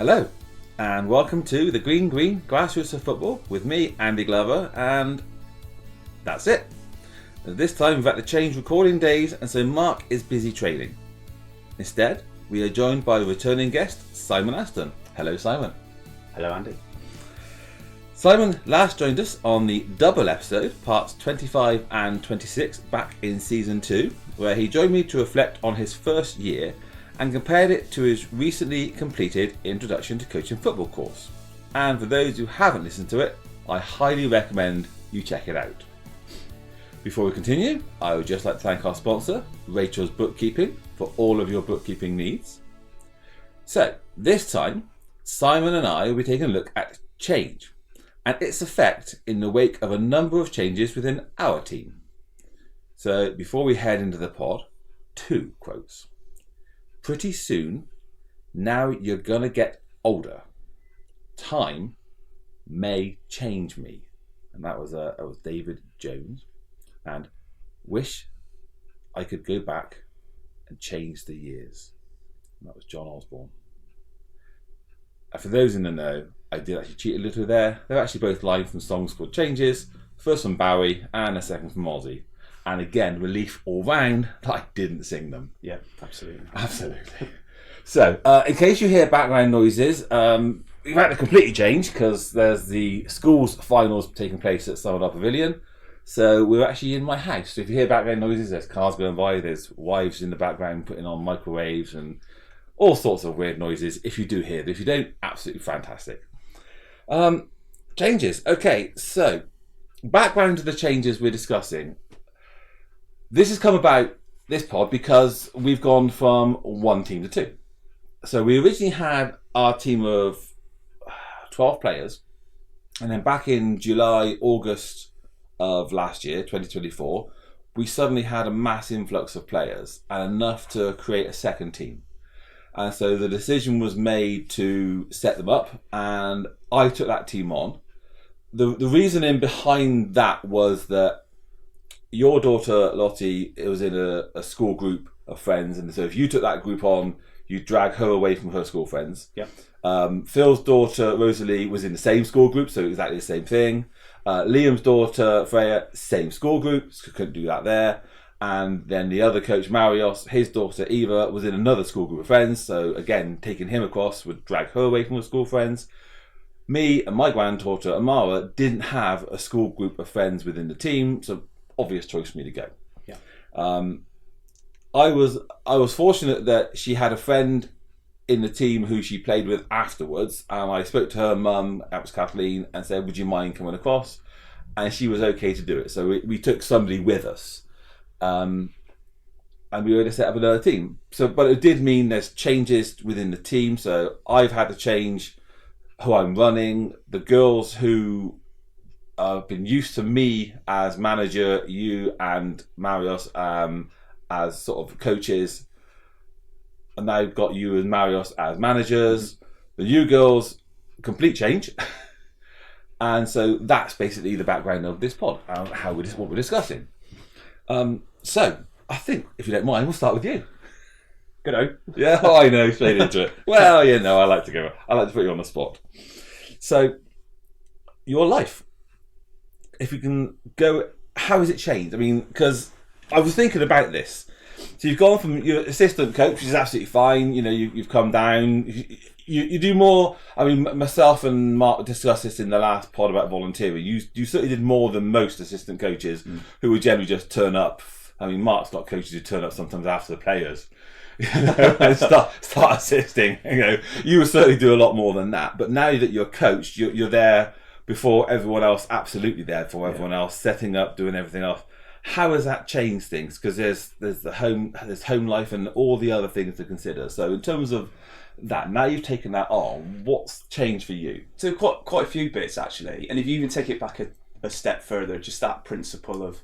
Hello, and welcome to the Green Grassroots of Football with me, Andy Glover, and that's it. This time we've had to change recording days, and so Mark is busy training. Instead, we are joined by returning guest, Simon Aston. Hello, Simon. Hello, Andy. Simon last joined us on the double episode, parts 25 and 26, back in season 2, where he joined me to reflect on his first year and compared it to his recently completed Introduction to Coaching Football course. And for those who haven't listened to it, I highly recommend you check it out. Before we continue, I would just like to thank our sponsor, Rachel's Bookkeeping, for all of your bookkeeping needs. So, this time, Simon and I will be taking a look at change and its effect in the wake of a number of changes within our team. So, before we head into the pod, 2 quotes. Pretty soon, now you're gonna get older. Time may change me. And that was David Jones. And wish I could go back and change the years. And that was John Osborne. And for those in the know, I did actually cheat a little there. They're actually both lines from songs called Changes. First from Bowie and a second from Ozzy. And again, relief all round that I didn't sing them. Yeah, absolutely. Absolutely. So, in case you hear background noises, we've had to completely change because there's the school's finals taking place at Summer Pavilion. So we're actually in my house. So if you hear background noises, there's cars going by, there's wives in the background putting on microwaves and all sorts of weird noises. If you do hear them, if you don't, absolutely fantastic. Changes. Okay, so background to the changes we're discussing. This has come about, this pod, because we've gone from 1 team to 2. So we originally had our team of 12 players, and then back in July, August of last year, 2024, we suddenly had a mass influx of players and enough to create a second team. And so the decision was made to set them up, and I took that team on. The reasoning behind that was that your daughter Lottie was in a school group of friends, and so if you took that group on, you drag her away from her school friends. Yep. Phil's daughter Rosalie was in the same school group, so exactly the same thing. Liam's daughter Freya, same school group, so couldn't do that there. And then the other coach Marios, his daughter Eva was in another school group of friends, so again taking him across would drag her away from her school friends. Me and my granddaughter Amara didn't have a school group of friends within the team, so obvious choice for me to go. Yeah. I was fortunate that she had a friend in the team who she played with afterwards, and I spoke to her mum, that was Kathleen, and said, would you mind coming across? And she was okay to do it. So we took somebody with us, and we were able to set up another team. So, but it did mean there's changes within the team. So I've had to change who I'm running. The girls who have been used to me as manager, you and Marios as sort of coaches, and now I've you and Marios as managers. The new girls, complete change. And so that's basically the background of this pod, what we're discussing. So I think, if you don't mind, we'll start with you. Good. Yeah, I know, straight into it. Well, I like to put you on the spot. So, your life. If we can go, how has it changed? I mean, because I was thinking about this. So you've gone from your assistant coach, which is absolutely fine. You've come down. You do more. I mean, myself and Mark discussed this in the last pod about volunteering. You certainly did more than most assistant coaches who would generally just turn up. I mean, Mark's got coaches who turn up sometimes after the players and start assisting. You would certainly do a lot more than that. But now that you're coached, you're there before everyone else, absolutely there for everyone else, setting up, doing everything else. How has that changed things? Because there's home life and all the other things to consider. So in terms of that, now you've taken that on, what's changed for you? So quite a few bits actually, and if you even take it back a step further, just that principle of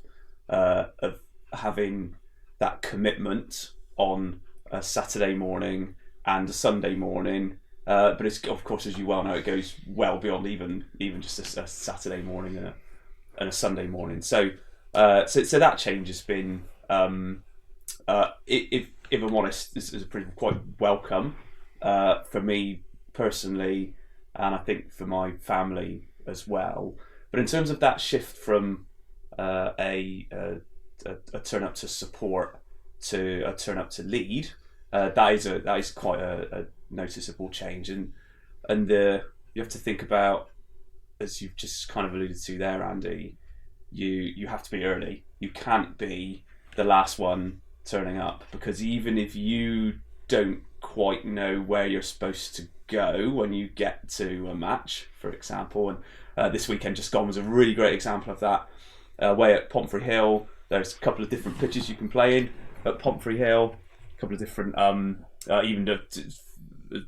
having that commitment on a Saturday morning and a Sunday morning. But it's, of course, as you well know, it goes well beyond even just a Saturday morning and a Sunday morning. So that change has been, if I'm honest, this is quite welcome for me personally, and I think for my family as well. But in terms of that shift from a turn up to support to a turn up to lead, that is quite a noticeable change, and you have to think about, as you've just kind of alluded to there, Andy, you have to be early. You can't be the last one turning up, because even if you don't quite know where you're supposed to go when you get to a match, for example, and this weekend just gone was a really great example of that. Way at Pomfrey Hill, there's a couple of different pitches you can play in at Pomfrey Hill, a couple of different, even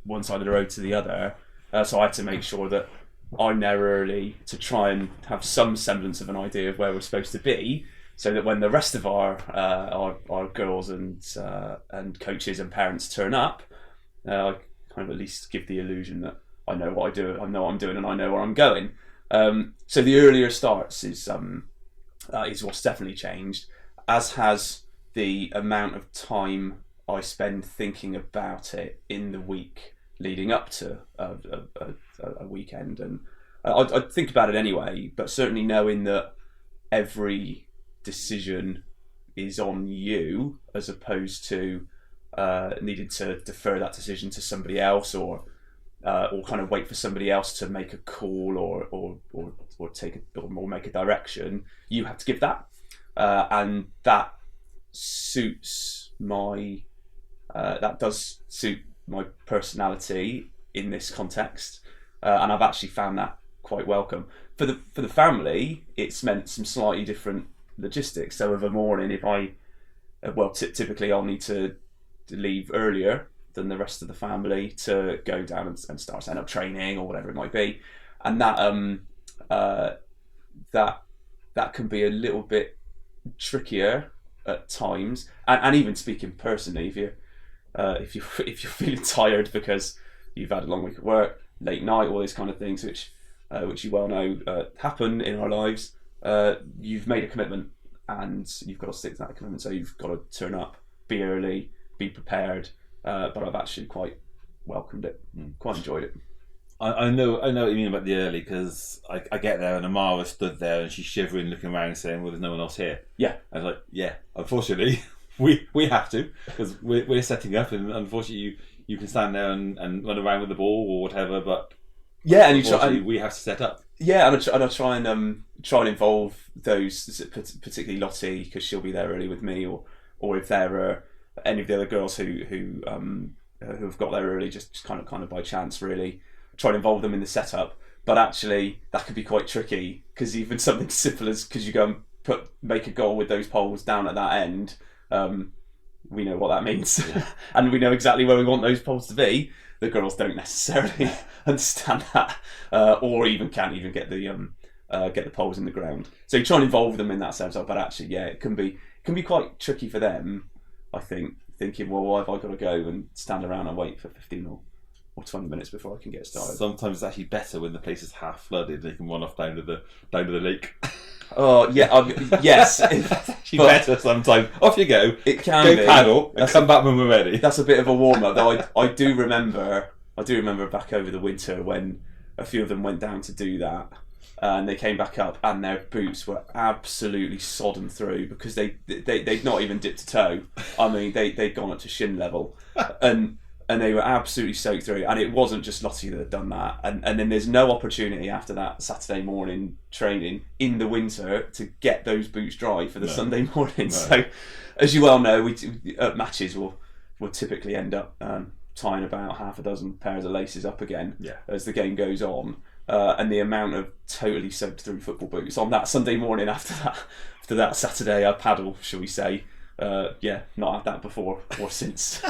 one side of the road to the other. So I had to make sure that I'm there early to try and have some semblance of an idea of where we're supposed to be, so that when the rest of our girls and coaches and parents turn up, I kind of at least give the illusion that I know what I do, I know what I'm doing, and I know where I'm going. So the earlier starts is what's definitely changed, as has the amount of time I spend thinking about it in the week leading up to a weekend. And I'd think about it anyway, but certainly knowing that every decision is on you, as opposed to needing to defer that decision to somebody else, or kind of wait for somebody else to make a call or take or make a direction. You have to give that, and that suits my that does suit my personality in this context, and I've actually found that quite welcome. For the family, it's meant some slightly different logistics. So of a morning, if I typically I'll need to leave earlier than the rest of the family to go down and start setting up training or whatever it might be, and that can be a little bit trickier at times. And even speaking personally, if you're feeling tired because you've had a long week at work, late night, all these kind of things, which you well know happen in our lives, you've made a commitment and you've got to stick to that commitment. So you've got to turn up, be early, be prepared. But I've actually quite welcomed it, quite enjoyed it. I know what you mean about the early, because I get there and Amara stood there and she's shivering, looking around, saying, "Well, there's no one else here." Yeah, I was like, "Yeah, unfortunately, we have to, because we're setting up, and unfortunately you can stand there and run around with the ball or whatever, but yeah, and we have to set up." Yeah, and I try and involve those, particularly Lottie, because she'll be there early with me, or if there are any of the other girls who have got there early, just kind of by chance, really try and involve them in the setup. But actually, that could be quite tricky, because even something simple as, because you go and make a goal with those poles down at that end, we know what that means, and we know exactly where we want those poles to be. The girls don't necessarily understand that, or can't even get the poles in the ground. So you try and involve them in that sense. But actually, yeah, it can be quite tricky for them, I think, thinking, well, why have I got to go and stand around and wait for 15 or 20 minutes before I can get started? Sometimes it's actually better when the place is half flooded. They can run off down to the lake. Oh yeah, yes. It's actually better sometimes. Off you go. It can go be. Paddle and come back when we're ready. That's a bit of a warm up, though. I do remember back over the winter when a few of them went down to do that, and they came back up and their boots were absolutely sodden through, because they'd not even dipped a toe. I mean, they'd gone up to shin level, and they were absolutely soaked through. And it wasn't just Lottie that had done that. And then there's no opportunity after that Saturday morning training in the winter to get those boots dry for the Sunday morning. No. So, as you well know, we at matches will typically end up tying about half a dozen pairs of laces up again as the game goes on. And the amount of totally soaked through football boots on that Sunday morning after that Saturday paddle, shall we say? Not had that before or since.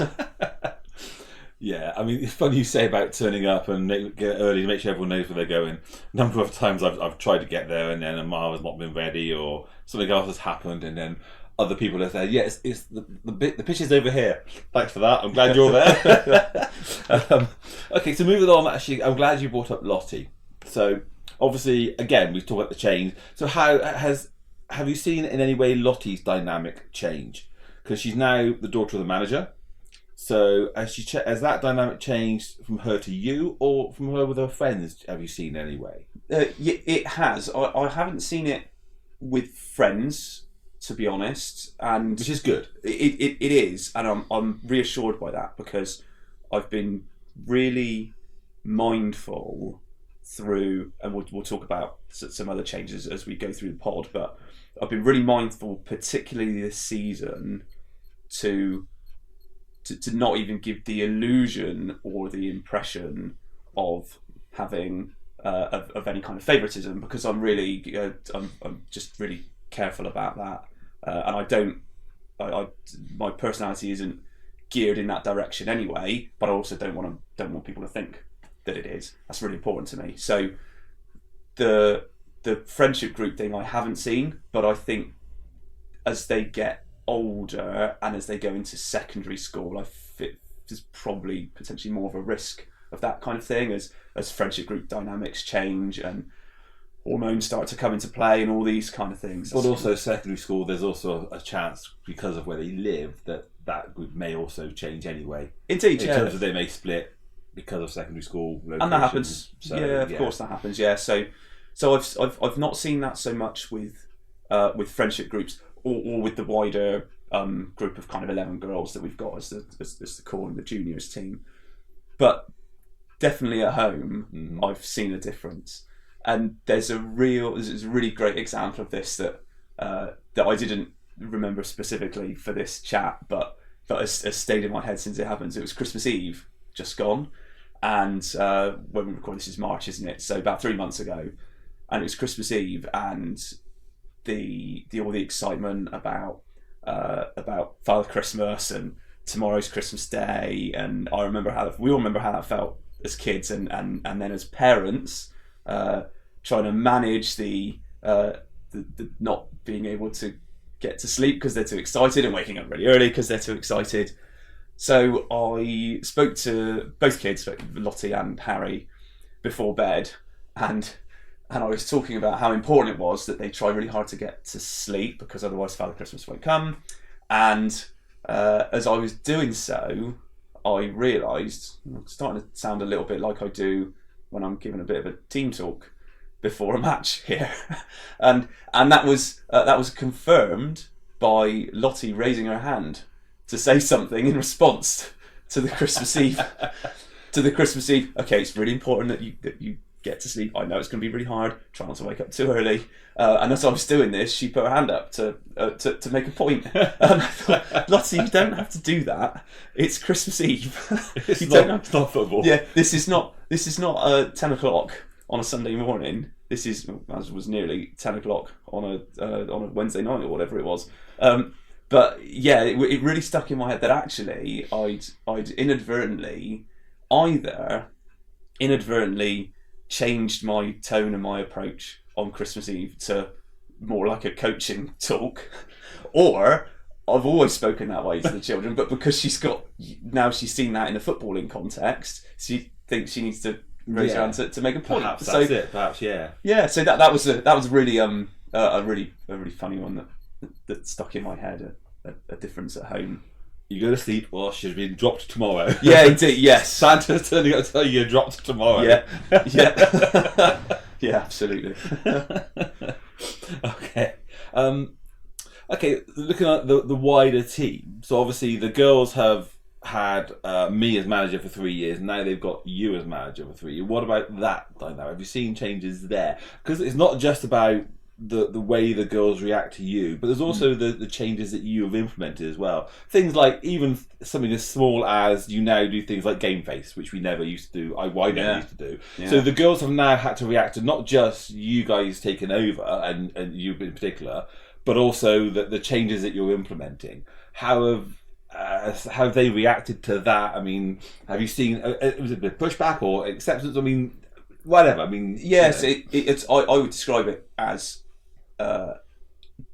Yeah, I mean, it's funny you say about turning up and get early to make sure everyone knows where they're going. A number of times I've tried to get there and then Amara's not been ready, or something else has happened, and then other people have said, "Yeah, it's the pitch is over here. Thanks for that. I'm glad you're there." Okay, so moving on. Actually, I'm glad you brought up Lottie. So obviously, again, we've talked about the change. So have you seen in any way Lottie's dynamic change? Because she's now the daughter of the manager. So has that dynamic changed from her to you, or from her with her friends? Have you seen anyway? It has. I haven't seen it with friends, to be honest, and Which is good. It is, and I'm reassured by that, because I've been really mindful through, and we'll talk about some other changes as we go through the pod, but I've been really mindful, particularly this season, to not even give the illusion or the impression of having of any kind of favoritism, because I'm really I'm just really careful about that, and I don't my personality isn't geared in that direction anyway, but I also don't want people to think that it is. That's really important to me. So the friendship group thing I haven't seen, but I think as they get older and as they go into secondary school, there's probably potentially more of a risk of that kind of thing as friendship group dynamics change and hormones start to come into play and all these kind of things. But also secondary school, there's also a chance, because of where they live, that group may also change anyway. Indeed, in terms of they may split because of secondary school locations. And that happens. So, of course that happens. Yeah, so I've not seen that so much with friendship groups or with the wider group of kind of 11 girls that we've got as the core and the juniors team, but definitely at home I've seen a difference. And there's a really great example of this that I didn't remember specifically for this chat, but has stayed in my head since it happened. It was Christmas Eve, just gone, and when we record this is March, isn't it? So about 3 months ago, and it was Christmas Eve, and the all the excitement about Father Christmas and tomorrow's Christmas Day, and we all remember how that felt as kids, and then as parents, trying to manage the not being able to get to sleep because they're too excited, and waking up really early because they're too excited. So I spoke to both kids, Lottie and Harry, before bed, and I was talking about how important it was that they try really hard to get to sleep, because otherwise Father Christmas won't come. And as I was doing so, I realised, I'm starting to sound a little bit like I do when I'm giving a bit of a team talk before a match here, and that was confirmed by Lottie raising her hand to say something in response to the Christmas Eve. Okay, it's really important that you get to sleep. I know it's going to be really hard. Try not to wake up too early. And as I was doing this, she put her hand up to make a point. And I thought, Lottie, you don't have to do that. It's Christmas Eve. It's not football. Yeah, this is not 10 o'clock on a Sunday morning. This was nearly 10 o'clock on a Wednesday night or whatever it was. But yeah, it really stuck in my head that actually I'd inadvertently changed my tone and my approach on Christmas Eve to more like a coaching talk, or I've always spoken that way to the children, but because she's seen that in a footballing context, she thinks she needs to raise her hand to make a point. Perhaps that's it. Perhaps, yeah. Yeah, so that was really a really funny one that stuck in my head. A difference at home. You go to sleep, or she's been dropped tomorrow. Yeah, indeed. Yes, Santa's turning up to tell you you're dropped tomorrow. Yeah, yeah, yeah, absolutely. Okay. Okay. Looking at the wider team, so obviously the girls have had me as manager for 3 years. Now they've got you as manager for 3 years. What about that dynamic? Have you seen changes there? Because it's not just about the way the girls react to you, but there's also the changes that you have implemented as well. Things like even something as small as you now do things like game face, which we never used to do. I never used to do. Yeah. So the girls have now had to react to not just you guys taking over and you in particular, but also the changes that you're implementing. How have they reacted to that? I mean, have you seen was it a bit of pushback or acceptance? I mean, whatever. I mean, yes, it's. I would describe it as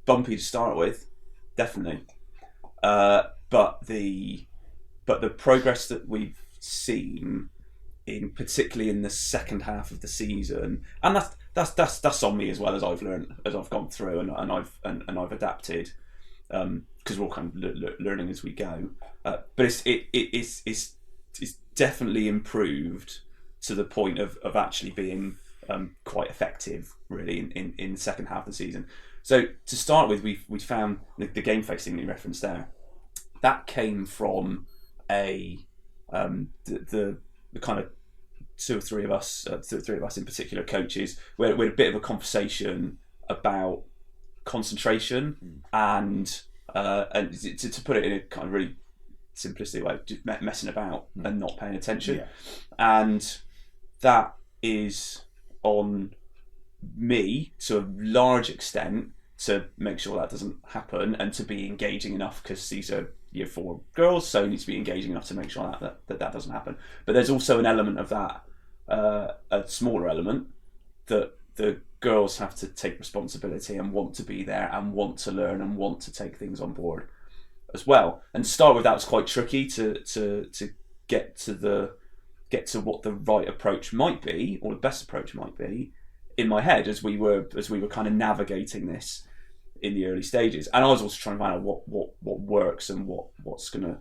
bumpy to start with, definitely. But the progress that we've seen, particularly in the second half of the season, and that's on me as well, as I've learned as I've gone through and I've adapted, because we're all kind of learning as we go. But it's definitely improved to the point of actually being quite effective, really, in the second half of the season. So to start with, we found the game facing you referenced there. That came from the kind of two or three of us in particular, coaches, where we had a bit of a conversation about concentration and to put it in a kind of really simplistic way, just messing about and not paying attention. And that is on me to a large extent to make sure that doesn't happen and to be engaging enough, because these are year 4 girls, so you need to be engaging enough to make sure that doesn't happen. But there's also an element of that, a smaller element, that the girls have to take responsibility and want to be there and want to learn and want to take things on board as well. And to start with, that was quite tricky to get to what the right approach might be, or the best approach might be, in my head as we were kind of navigating this in the early stages. And I was also trying to find out what works and what's going to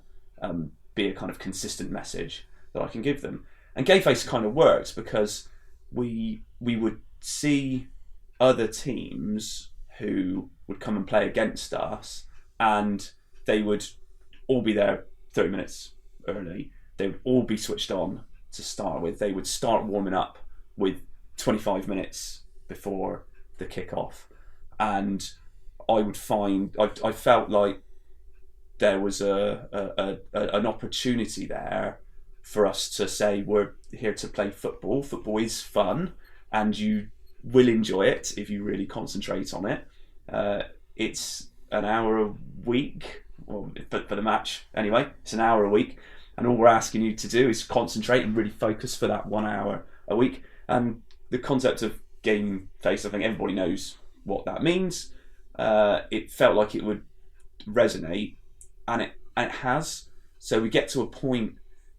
be a kind of consistent message that I can give them. And Game Face kind of works because we would see other teams who would come and play against us, and they would all be there 30 minutes early. They would all be switched on to start with. They would start warming up with 25 minutes before the kick-off. And I would find, I felt like there was an opportunity there for us to say, we're here to play football. Football is fun, and you will enjoy it if you really concentrate on it. It's an hour a week, well, for the match anyway, it's an hour a week, and all we're asking you to do is concentrate and really focus for that 1 hour a week. And the concept of Game Face, I think everybody knows what that means. It felt like it would resonate, and it has. So we get to a point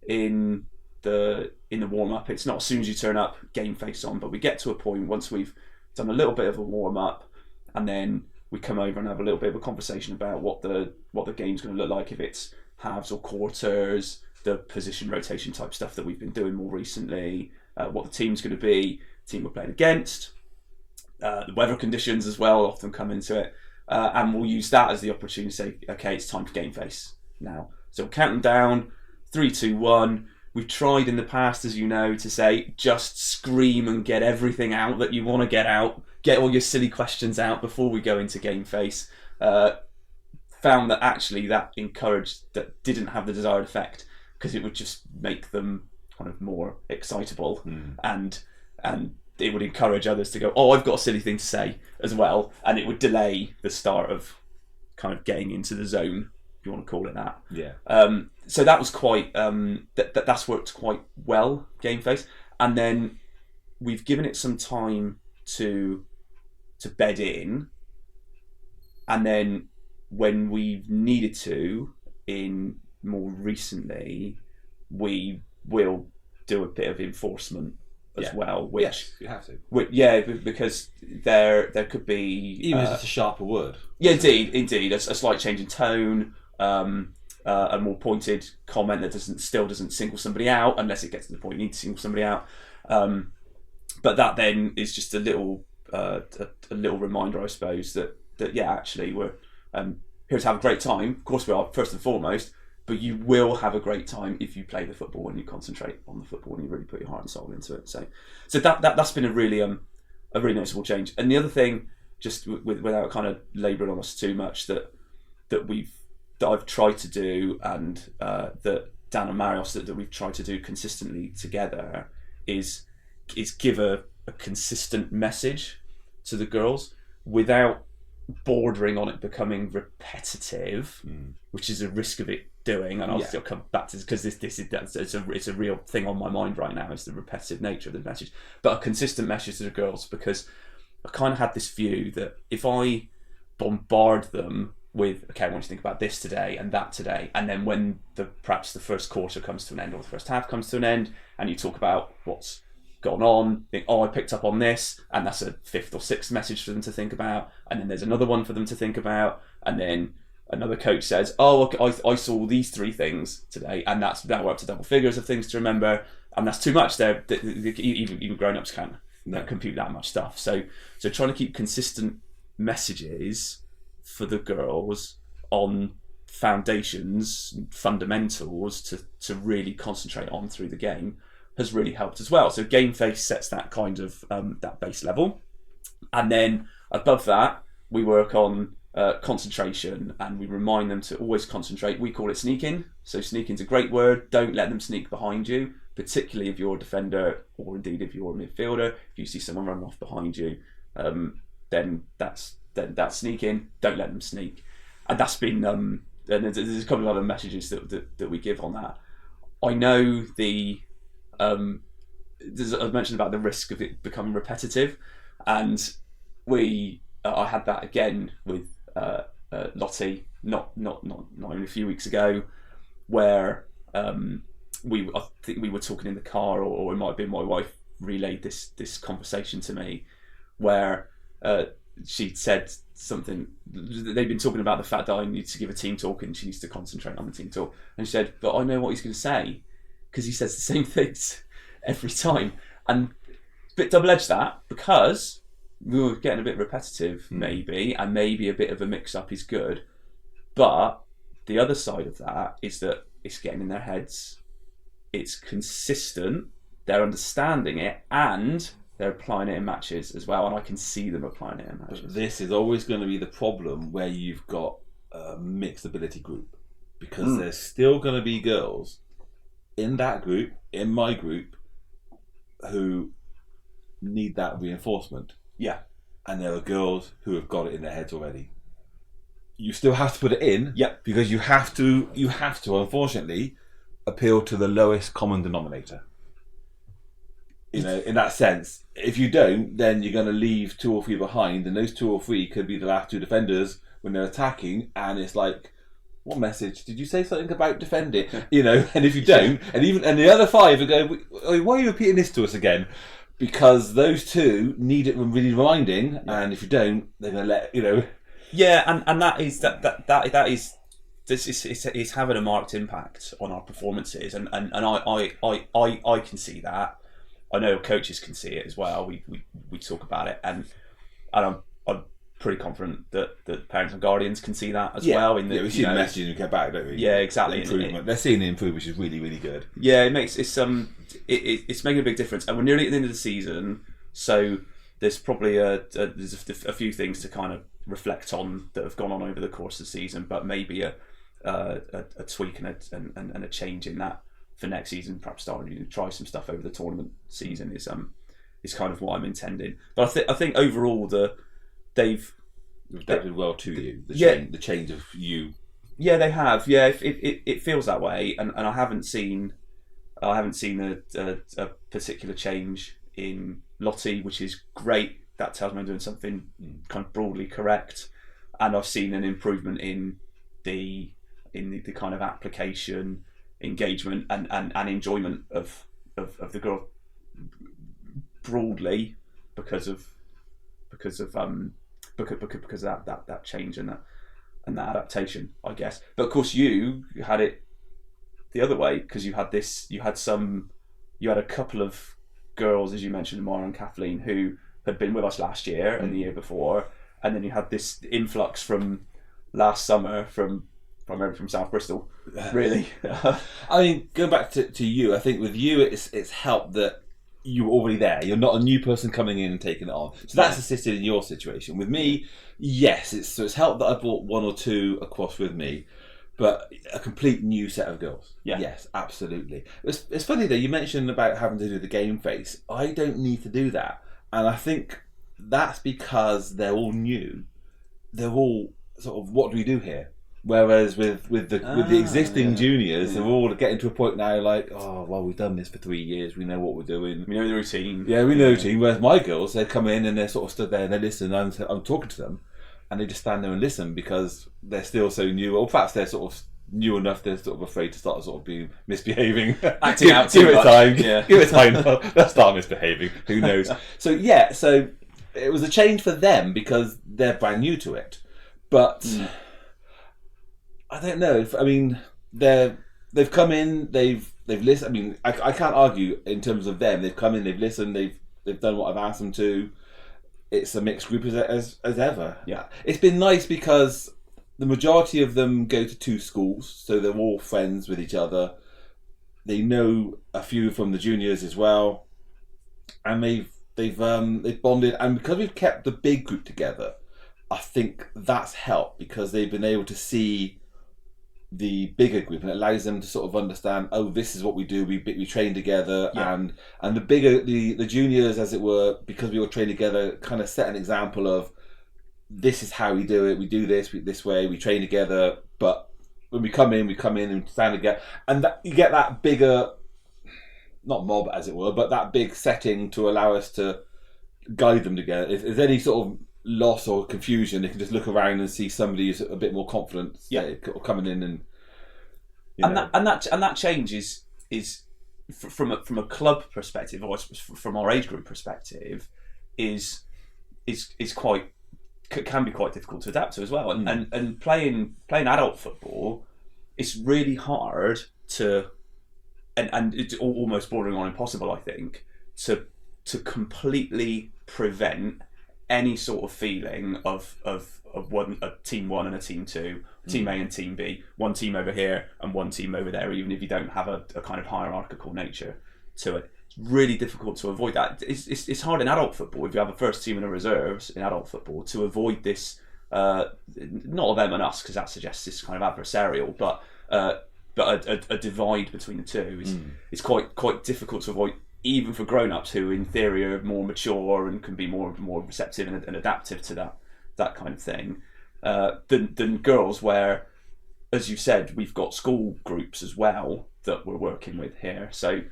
in the warm up. It's not as soon as you turn up, Game Face on, but we get to a point once we've done a little bit of a warm up, and then we come over and have a little bit of a conversation about what the game's going to look like, if it's halves or quarters, the position rotation type stuff that we've been doing more recently, what the team's going to be, the team we're playing against, the weather conditions as well often come into it, and we'll use that as the opportunity to say, okay, it's time for Game Face now. So we'll count them down, 3, 2, 1. We've tried in the past, as you know, to say, just scream and get everything out that you want to get out, get all your silly questions out before we go into Game Face. Found that actually that didn't have the desired effect, because it would just make them kind of more excitable, and it would encourage others to go, oh, I've got a silly thing to say as well, and it would delay the start of kind of getting into the zone, if you want to call it that. Yeah. So that was quite that's worked quite well, Game Face, and then we've given it some time to bed in, and then when we've needed to, in more recently, we will do a bit of enforcement as well. Which, yes, you have to. Because there could be, even if it's a sharper word. Yeah, indeed, a slight change in tone, a more pointed comment that still doesn't single somebody out, unless it gets to the point you need to single somebody out. But that then is just a little reminder, I suppose, that yeah, actually we're here to have a great time. Of course we are, first and foremost, but you will have a great time if you play the football and you concentrate on the football and you really put your heart and soul into it. So that's been a really noticeable change. And the other thing, just without kind of labouring on us too much, that I've tried to do, and that Dan and Marios that we've tried to do consistently together, is give a consistent message to the girls without bordering on it becoming repetitive, which is a risk of it doing. And I'll still come back to this, because it's a real thing on my mind right now, is the repetitive nature of the message, but a consistent message to the girls, because I kind of had this view that if I bombard them with, okay, I want you to think about this today and that today, and then when perhaps the first quarter comes to an end, or the first half comes to an end, and you talk about what's gone on, think, oh, I picked up on this, and that's a 5th or 6th message for them to think about, and then there's another one for them to think about, and then another coach says, "Oh, look, I saw these 3 things today, and that's now we're up to double figures of things to remember, and that's too much." Even grown-ups can't compute that much stuff. So trying to keep consistent messages for the girls on foundations, fundamentals to really concentrate on through the game has really helped as well. So game face sets that kind of that base level, and then above that we work on concentration, and we remind them to always concentrate. We call it sneaking. So sneaking's a great word. Don't let them sneak behind you, particularly if you're a defender, or indeed if you're a midfielder. If you see someone running off behind you, then that's sneaking. Don't let them sneak. And that's been and there's a couple of other messages that we give on that. I know I've mentioned about the risk of it becoming repetitive, and I had that again with Lottie not only a few weeks ago, where I think we were talking in the car, or it might have been my wife relayed this conversation to me, where she said something. They've been talking about the fact that I need to give a team talk and she needs to concentrate on the team talk, and she said, "But I know what he's going to say, because he says the same things every time." And a bit double-edged that, because we were getting a bit repetitive, maybe, and maybe a bit of a mix-up is good. But the other side of that is that it's getting in their heads, it's consistent, they're understanding it, and they're applying it in matches as well, and I can see them applying it in matches. But this is always going to be the problem where you've got a mixed ability group, because there's still going to be girls in that group, in my group, who need that reinforcement. Yeah. And there are girls who have got it in their heads already. You still have to put it in, because you have to, unfortunately, appeal to the lowest common denominator. You know, in that sense, if you don't, then you're going to leave 2 or 3 behind, and those 2 or 3 could be the last 2 defenders when they're attacking, and it's like, what message? Did you say something about defending? You know, and if you don't, and the other 5 are going, why are you repeating this to us again? Because those 2 need it really reminding, and if you don't, they're going to let, you know. Yeah, and that is this is having a marked impact on our performances, and I can see that. I know coaches can see it as well. We talk about it, and I'm pretty confident that parents and guardians can see that as well. We see the messages and we get back, don't we? Yeah, exactly. Improvement. They're seeing the improvement, which is really, really good. Yeah, it's making a big difference, and we're nearly at the end of the season, so there's probably there's a few things to kind of reflect on that have gone on over the course of the season, but maybe a tweak and a change in that for next season. Perhaps starting to try some stuff over the tournament season is kind of what I'm intending. But I think overall they've adapted well to you. The change of you. Yeah, they have. Yeah, it feels that way, and I haven't seen a particular change in Lottie, which is great. That tells me I'm doing something kind of broadly correct, and I've seen an improvement in the kind of application, engagement, and enjoyment of the girl broadly because of that change and that adaptation, I guess. But of course, you had it the other way, because you had a couple of girls, as you mentioned, Mara and Kathleen, who had been with us last year and the year before, and then you had this influx from last summer primarily from South Bristol, really. I mean, going back to you, I think with you it's helped that you were already there. You're not a new person coming in and taking it on, so that's assisted in your situation. With me, yes, it's helped that I brought 1 or 2 across with me, but a complete new set of girls. Yeah. Yes, absolutely. It's funny though, you mentioned about having to do the game face. I don't need to do that, and I think that's because they're all new. They're all sort of, what do we do here? Whereas with the existing juniors, they're all getting to a point now like, oh, well, we've done this for 3 years, we know what we're doing. We know the routine. Yeah, we know the routine. Whereas my girls, they come in and they're sort of stood there and they listen, and I'm talking to them, and they just stand there and listen because they're still so new. Or perhaps they're sort of new enough, they're sort of afraid to start sort of being misbehaving. Acting out too much. Give it time. They'll start misbehaving. Who knows? So it was a change for them because they're brand new to it. But I don't know. I mean, they've come in, they've listened. I mean, I can't argue in terms of them. They've come in, they've listened, they've done what I've asked them to. It's a mixed group as ever. Yeah, it's been nice because the majority of them go to two schools, so they're all friends with each other. They know a few from the juniors as well, and they've bonded. And because we've kept the big group together, I think that's helped because they've been able to see the bigger group, and it allows them to sort of understand, oh, this is what we do. We train together, and the bigger the juniors, as it were, because we all train together, kind of set an example of this is how we do it. We do this way. We train together, but when we come in and stand together, and that, you get that bigger, not mob as it were, but that big setting to allow us to guide them together. If there's any sort of loss or confusion, they can just look around and see somebody who's a bit more confident, coming in, and that change is from a club perspective, or from our age group perspective, is quite, can be quite difficult to adapt to as well. And playing adult football, it's really hard to, and it's almost bordering on impossible, I think, to completely prevent any sort of feeling of a team one and a team two, team A and team B, one team over here and one team over there, even if you don't have a kind of hierarchical nature to it. It's really difficult to avoid that. It's hard in adult football, if you have a first team and a reserves in adult football, to avoid this, not of them and us, because that suggests this kind of adversarial, but a divide between the two is quite difficult to avoid, even for grown-ups who in theory are more mature and can be more receptive and adaptive to that kind of thing, than girls, where, as you said, we've got school groups as well that we're working with here. So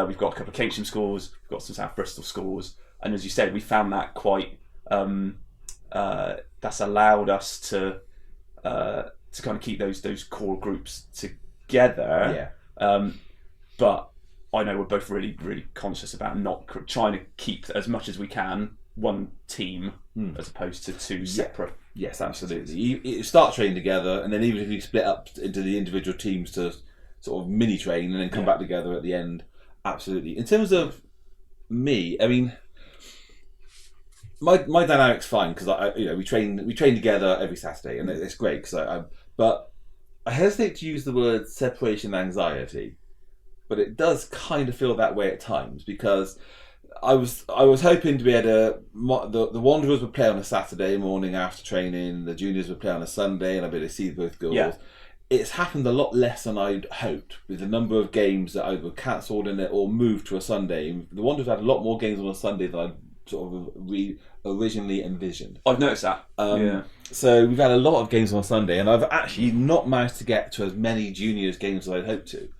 we've got a couple of Keynsham schools, we've got some South Bristol schools, and as you said, we found that quite that's allowed us to kind of keep those core groups together. But I know we're both really, really conscious about not trying to keep, as much as we can, one team as opposed to two separate. Yes, absolutely. You start training together, and then even if you split up into the individual teams to sort of mini train and then come back together at the end, absolutely. In terms of me, I mean, my dynamic's fine because we train together every Saturday, and it's great. But I hesitate to use the word separation anxiety. But it does kind of feel that way at times, because I was hoping to be able to. The Wanderers would play on a Saturday morning after training. The juniors would play on a Sunday, and I'd be able to see both girls. Yeah. It's happened a lot less than I'd hoped, with the number of games that either cancelled in it or moved to a Sunday. The Wanderers had a lot more games on a Sunday than I'd sort of originally envisioned. I've noticed that. So we've had a lot of games on a Sunday, and I've actually not managed to get to as many juniors games as I'd hoped to.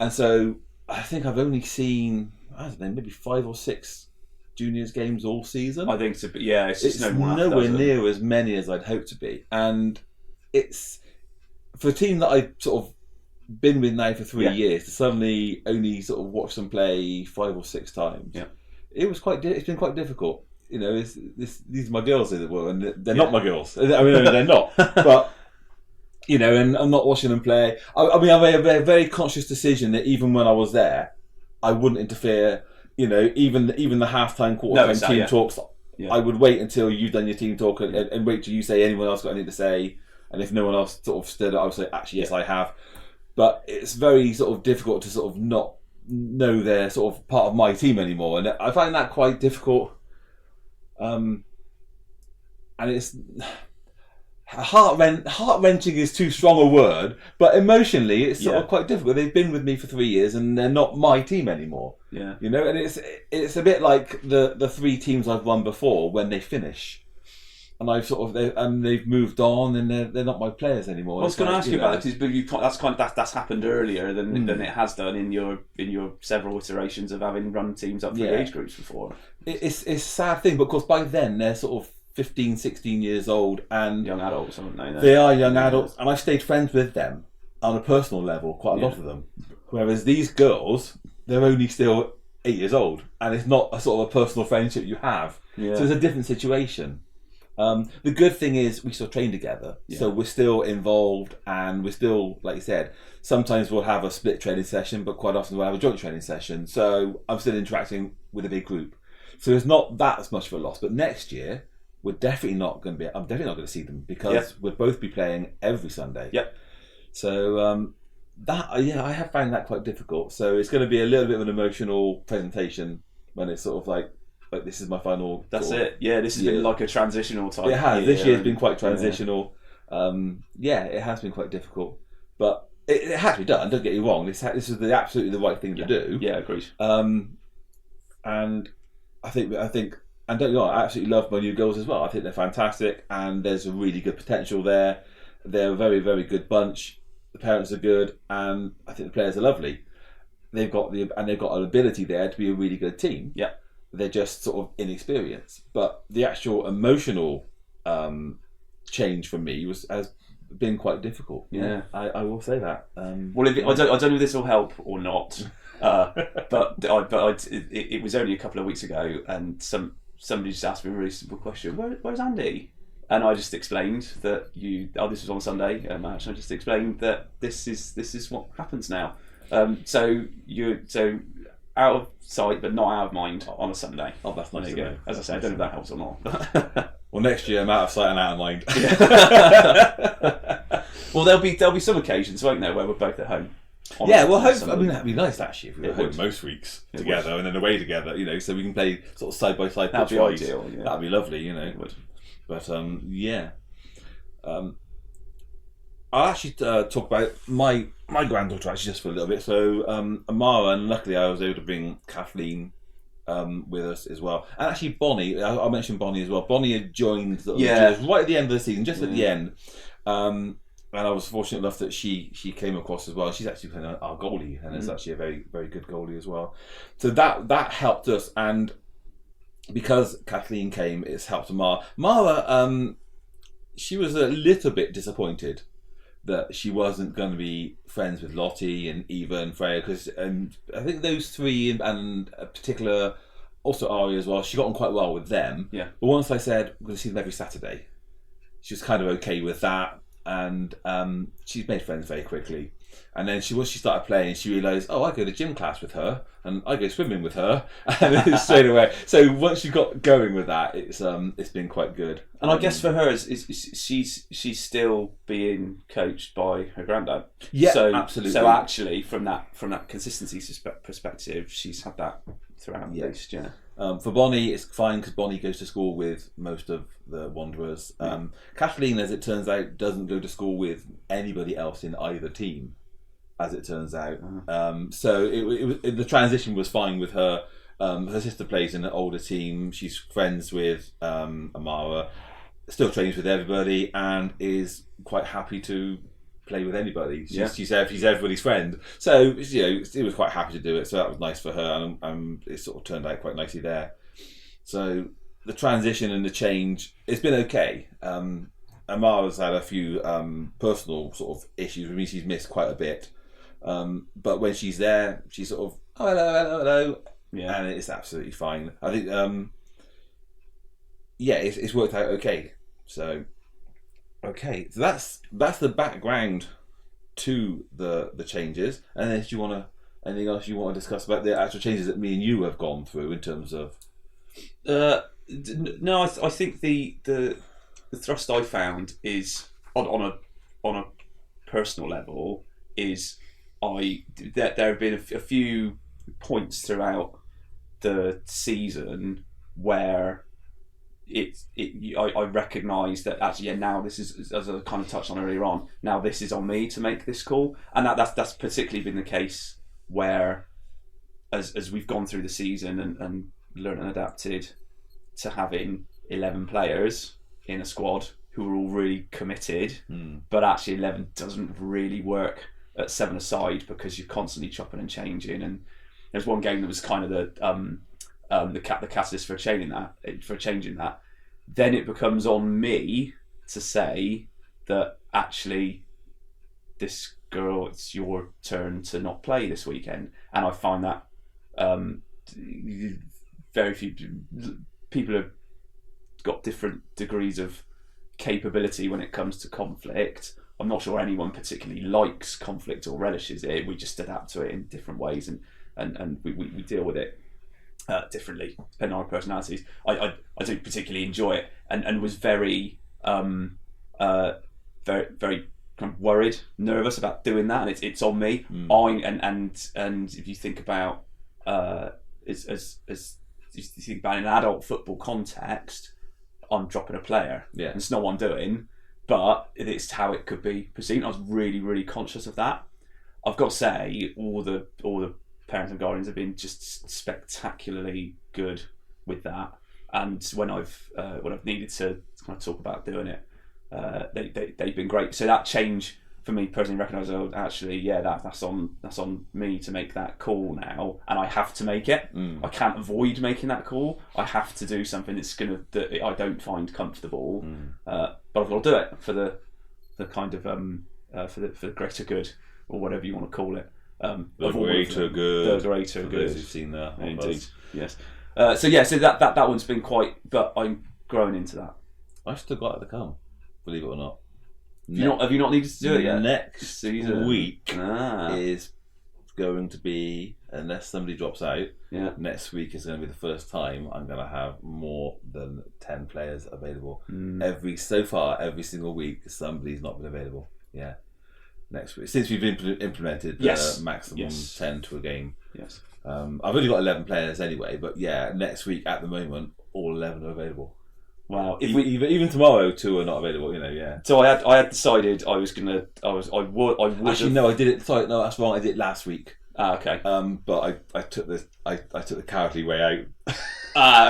And so I think I've only seen, I don't know, maybe 5 or 6 juniors games all season. I think so, but yeah, it's nowhere near as many as I'd hoped to be. And it's, for a team that I've sort of been with now for 3 years, to suddenly only sort of watch them play 5 or 6 times. Yeah, it's been quite difficult. You know, these are my girls, as it were, and they're not my girls. I mean, they're not, but. You know, and I'm not watching them play. I mean, I made a very conscious decision that even when I was there, I wouldn't interfere. You know, even the halftime, quarter-time team talks, I would wait until you've done your team talk and wait till you say anyone else got anything to say. And if no one else sort of stood up, I would say, actually, yes, I have. But it's very sort of difficult to sort of not know they're sort of part of my team anymore. And I find that quite difficult. And it's... Heart-wrenching is too strong a word, but emotionally it's sort of quite difficult. They've been with me for 3 years and they're not my team anymore. Yeah, you know, and it's a bit like the 3 teams I've won before when they finish, and they've moved on and they're not my players anymore. I was going to ask you about it, but that's happened earlier than it has done in your several iterations of having run teams up through age groups before. It's a sad thing, but of course by then they're sort of 15, 16 years old, and young adults, aren't they? They are young adults, and I've stayed friends with them on a personal level, quite a lot of them. Whereas these girls, they're only still 8 years old, and it's not a sort of a personal friendship you have. So it's a different situation. The good thing is we still train together, so we're still involved, and we're still, like you said, sometimes we'll have a split training session, but quite often we'll have a joint training session. So I'm still interacting with a big group, so it's not that as much of a loss. But next year, we're definitely not going to be. I'm definitely not going to see them because we'll both be playing every Sunday. Yep. So I have found that quite difficult. So it's going to be a little bit of an emotional presentation when it's sort of like this is my final. That's it. Yeah, this has been like a transitional type. It has. This year's been quite transitional. It has been quite difficult, but it has to be done. Don't get me wrong. This is absolutely the right thing to do. Yeah, agreed. And I think, and don't get me wrong, I absolutely love my new girls as well. I think they're fantastic, and there's a really good potential there. They're a very, very good bunch. The parents are good, and I think the players are lovely. They've got an ability there to be a really good team. Yeah. They're just sort of inexperienced, but the actual emotional change for me has been quite difficult. Yeah, I will say that. Well, I don't know if this will help or not, but it was only a couple of weeks ago, and somebody just asked me a really simple question: Where's Andy? And I just explained that this was on Sunday, match. I just explained that this is what happens now. So out of sight but not out of mind on a Sunday. Oh, that's nice. There you go. As I say, I don't know if that helps or not. Well, next year I'm out of sight and out of mind. Well, there'll be some occasions, won't there, where we're both at home. Hopefully, I mean, that'd be nice actually if we were home would. most weeks together and then away together. So we can play sort of side by side. That'd be ideal. Yeah. That'd be lovely. It would. But I'll actually talk about my granddaughter actually just for a little bit. So Amara, and luckily I was able to bring Kathleen with us as well, and actually Bonnie. I mentioned Bonnie as well. Bonnie had joined right at the end of the season, just at the end, and I was fortunate enough that she came across as well. She's actually playing our goalie, and it's actually a very, very good goalie as well. So that helped us, and because Kathleen came, it's helped Mara. Mara, she was a little bit disappointed that she wasn't going to be friends with Lottie and Eva and Freya, because I think those three, and a particular, also Aria as well, she got on quite well with them. Yeah. But once I said, we're going to see them every Saturday, she was kind of okay with that, and she's made friends very quickly. And then once she started playing, she realised, I go to gym class with her, and I go swimming with her, and then straight away. So once you got going with that, it's been quite good. And I guess for her, she's still being coached by her granddad. Yeah, so, absolutely. So actually, from that consistency perspective, she's had that throughout at least. Yeah. For Bonnie, it's fine because Bonnie goes to school with most of the Wanderers. Kathleen, as it turns out, doesn't go to school with anybody else in either team, as it turns out. So the transition was fine with her. Her sister plays in an older team. She's friends with Amara, still trains with everybody, and is quite happy to play with anybody. She's everybody's friend. So she was quite happy to do it. So that was nice for her, and it sort of turned out quite nicely there. So the transition and the change, it's been okay. Amara's had a few personal sort of issues with me. She's missed quite a bit. But when she's there, she's sort of, hello. Yeah. And it's absolutely fine. I think, it's worked out okay. So, okay. So that's the background to the changes. And then anything else you want to discuss about the actual changes that me and you have gone through in terms of? No, I think the thrust I found is on a personal level is there have been a few points throughout the season where I recognise that actually now this is, as I kind of touched on earlier on, now this is on me to make this call, and that's particularly been the case where as we've gone through the season and learned and adapted to having 11 players in a squad who are all really committed, but actually 11 doesn't really work at 7-a-side because you're constantly chopping and changing. And there's one game that was kind of the catalyst for changing that. Then it becomes on me to say that actually this girl, it's your turn to not play this weekend, and I find that very few people are got different degrees of capability when it comes to conflict. I'm not sure anyone particularly likes conflict or relishes it. We just adapt to it in different ways, and we deal with it differently depending on our personalities. I don't particularly enjoy it, and was very very kind of worried, nervous about doing that, and it's on me. And if you think about as you think about in an adult football context, I'm dropping a player. Yeah, and it's not what I'm doing, but it's how it could be perceived. I was really, really conscious of that. I've got to say, all the parents and guardians have been just spectacularly good with that. And when I've needed to kind of talk about doing it, they've been great. So that change for me personally, recognise, oh, actually, yeah, that's on me to make that call now, and I have to make it. I can't avoid making that call. I have to do something that I don't find comfortable, but I've got to do it for the kind of for the greater good, or whatever you want to call it. The greater good. The greater good. Those who've seen that, indeed. Yes. So that one's been quite, but I'm growing into that. I've still got it to come, believe it or not. Have you not needed to do it yet? Next season week is going to be, unless somebody drops out, next week is going to be the first time I'm going to have more than 10 players available. Every single week, somebody's not been available. Yeah. Next week. Since we've implemented maximum 10 to a game. Yes. I've only got 11 players anyway, but yeah, next week at the moment, all 11 are available. Wow. Even tomorrow, 2 are not available. So I had decided I would. Actually, no, I did it. Sorry, no, that's wrong. I did it last week. Okay. But I took the cowardly way out.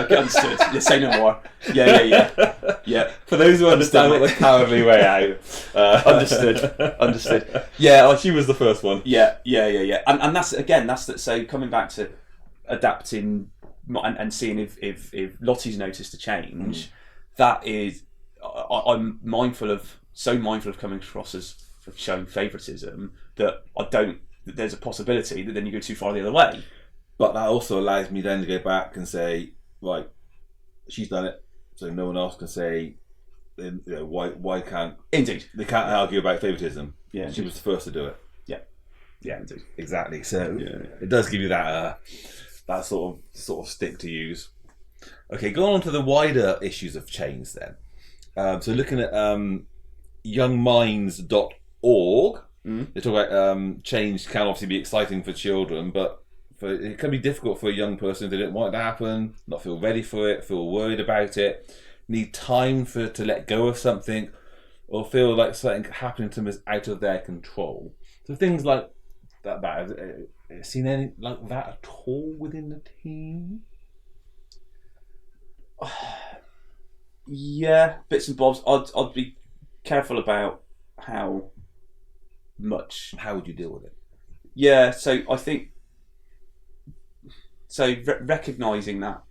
Okay, understood. Yeah, say no more. Yeah. For those who understand what the cowardly way out. Understood. Yeah, she was the first one. Yeah. And that's so coming back to adapting and seeing if Lottie's noticed a change. That is, I'm so mindful of coming across as showing favouritism that there's a possibility that then you go too far the other way. But that also allows me then to go back and say, right, she's done it, so no one else can say, why can't... Indeed. They can't argue about favouritism. Yeah. She was the first to do it. Yeah, indeed. Exactly. So it does give you that sort of stick to use. Okay, going on to the wider issues of change then. So looking at youngminds.org, they talk about change can obviously be exciting for children, but it can be difficult for a young person if they don't want it to happen, not feel ready for it, feel worried about it, need time to let go of something, or feel like something happening to them is out of their control. So things like that. Have you seen any like that at all within the team? Yeah, bits and bobs. I'd be careful about how much. How would you deal with it? Yeah, so I think recognising that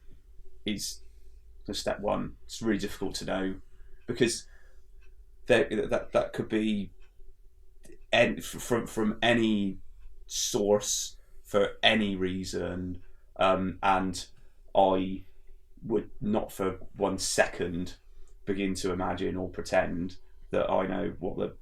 is step one. It's really difficult to know because that could be from any source for any reason, and I would not for 1 second begin to imagine or pretend that I know what the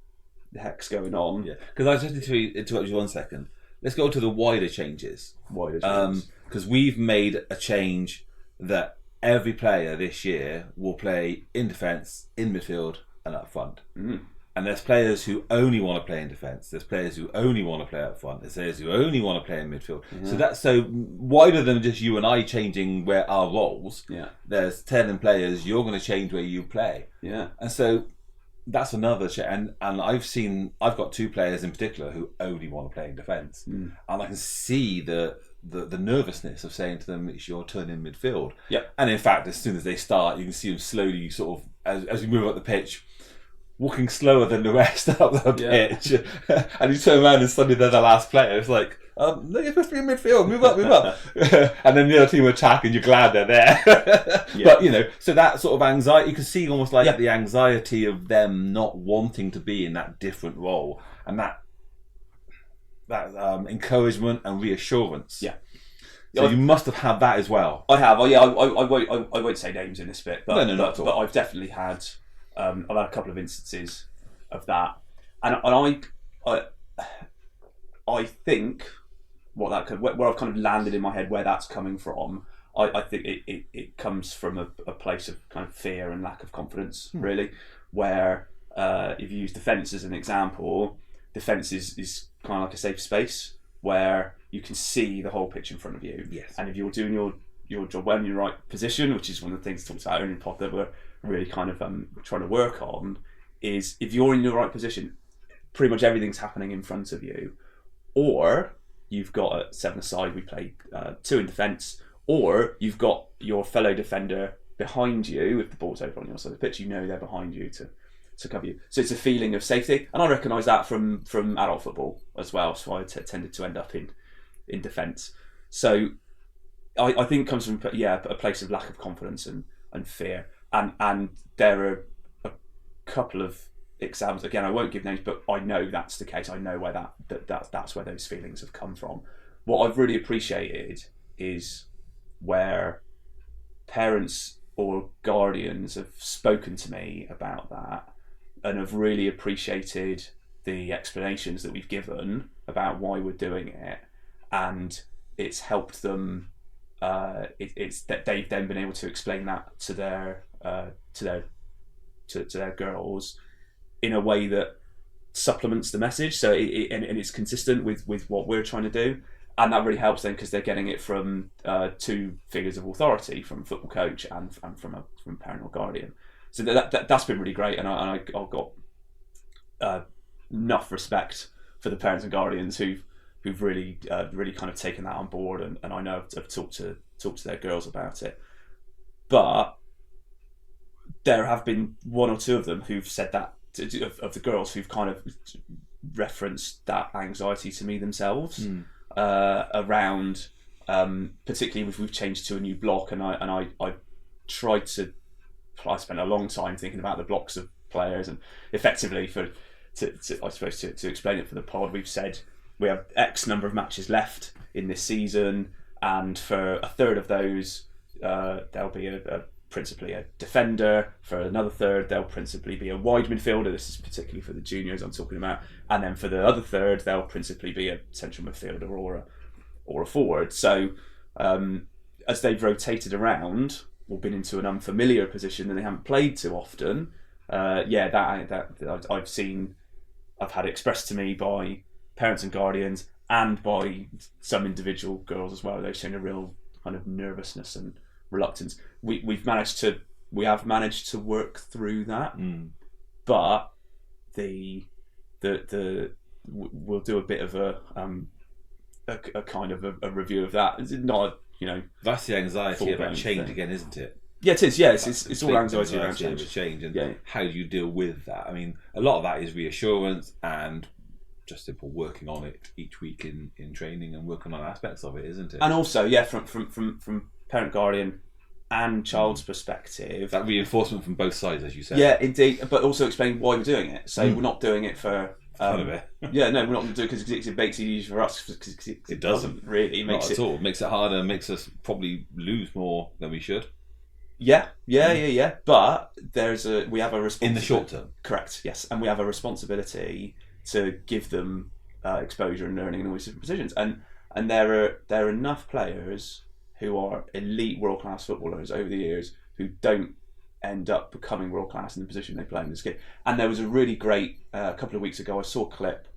heck's going on. Yeah, because I just need to interrupt you 1 second. Let's go to the wider changes. Because we've made a change that every player this year will play in defence, in midfield, and up front. And there's players who only want to play in defence. There's players who only want to play up front. There's players who only want to play in midfield. So that's so wider than just you and I changing where our roles. Yeah. There's 10 players. You're going to change where you play. Yeah. And so that's another and I've got 2 players in particular who only want to play in defence, and I can see the nervousness of saying to them it's your turn in midfield. And in fact, as soon as they start, you can see them slowly sort of as we move up the pitch, walking slower than the rest up the pitch, and you turn around and suddenly they're the last player. It's like, no, you're supposed to be in midfield. Move up. And then the other team attack, and you're glad they're there. But so that sort of anxiety, you can see almost like the anxiety of them not wanting to be in that different role, and that encouragement and reassurance. So you must have had that as well. I have. I won't say names in this bit, but No, not at all. But I've definitely had. I've had a couple of instances of that, and I think where I've kind of landed in my head where that's coming from. I think it comes from a place of kind of fear and lack of confidence, really. Where if you use defence as an example, defence is kind of like a safe space where you can see the whole pitch in front of you. Yes. And if you're doing your job well in your right position, which is one of the things talked about in the pod that we're really kind of trying to work on, is if you're in your right position, pretty much everything's happening in front of you. Or you've got a 7-a-side, we play 2 in defence, or you've got your fellow defender behind you. If the ball's over on your side of the pitch, you know they're behind you to cover you. So it's a feeling of safety, and I recognise that from adult football as well. So I tended to end up in defence. So I think it comes from a place of lack of confidence and fear, and there are a couple of examples. Again, I won't give names, but I know that's the case. I know where that's where those feelings have come from. What I've really appreciated is where parents or guardians have spoken to me about that and have really appreciated the explanations that we've given about why we're doing it, and it's helped them. It's that they've then been able to explain that to their girls in a way that supplements the message. So and it's consistent with what we're trying to do, and that really helps them because they're getting it from 2 figures of authority, from a football coach and from parent or guardian. So that's been really great, and I've got enough respect for the parents and guardians who've really kind of taken that on board, and I know I've talked to their girls about it. But there have been 1 or 2 of them who've said that of the girls who've kind of referenced that anxiety to me themselves around, particularly if we've changed to a new block, and I tried to. I spent a long time thinking about the blocks of players, and effectively to explain it for the pod, we've said we have X number of matches left in this season, and for a third of those there'll be principally a defender. For another third there'll principally be a wide midfielder. This is particularly for the juniors I'm talking about, and then for the other third there'll principally be a central midfielder or a forward. So as they've rotated around or been into an unfamiliar position that they haven't played too often, that I've had expressed to me by parents and guardians and by some individual girls as well. They've shown a real kind of nervousness and reluctance. We have managed to work through that, but we'll do a bit of a kind of a review of that. It's not that's the anxiety about change again, isn't it? Yeah, it is. Yeah, it's all anxiety around change. And how do you deal with that? I mean, a lot of that is reassurance and just simple working on it each week in training and working on aspects of it, isn't it? And also, from parent, guardian and child's perspective, that reinforcement from both sides, as you said. Yeah, indeed. But also explain why we're doing it. So we're not doing it for fun of it. we're not going to do it because it makes it easier for us. Cause it doesn't really. Not at all. It makes it harder. Makes us probably lose more than we should. Yeah. But we have a responsibility in the short term. Correct. Yes, and we have a responsibility to give them exposure and learning in all these different positions. And there are enough players who are elite world class footballers over the years who don't end up becoming world class in the position they play in this game. And there was a really great a couple of weeks ago. I saw a clip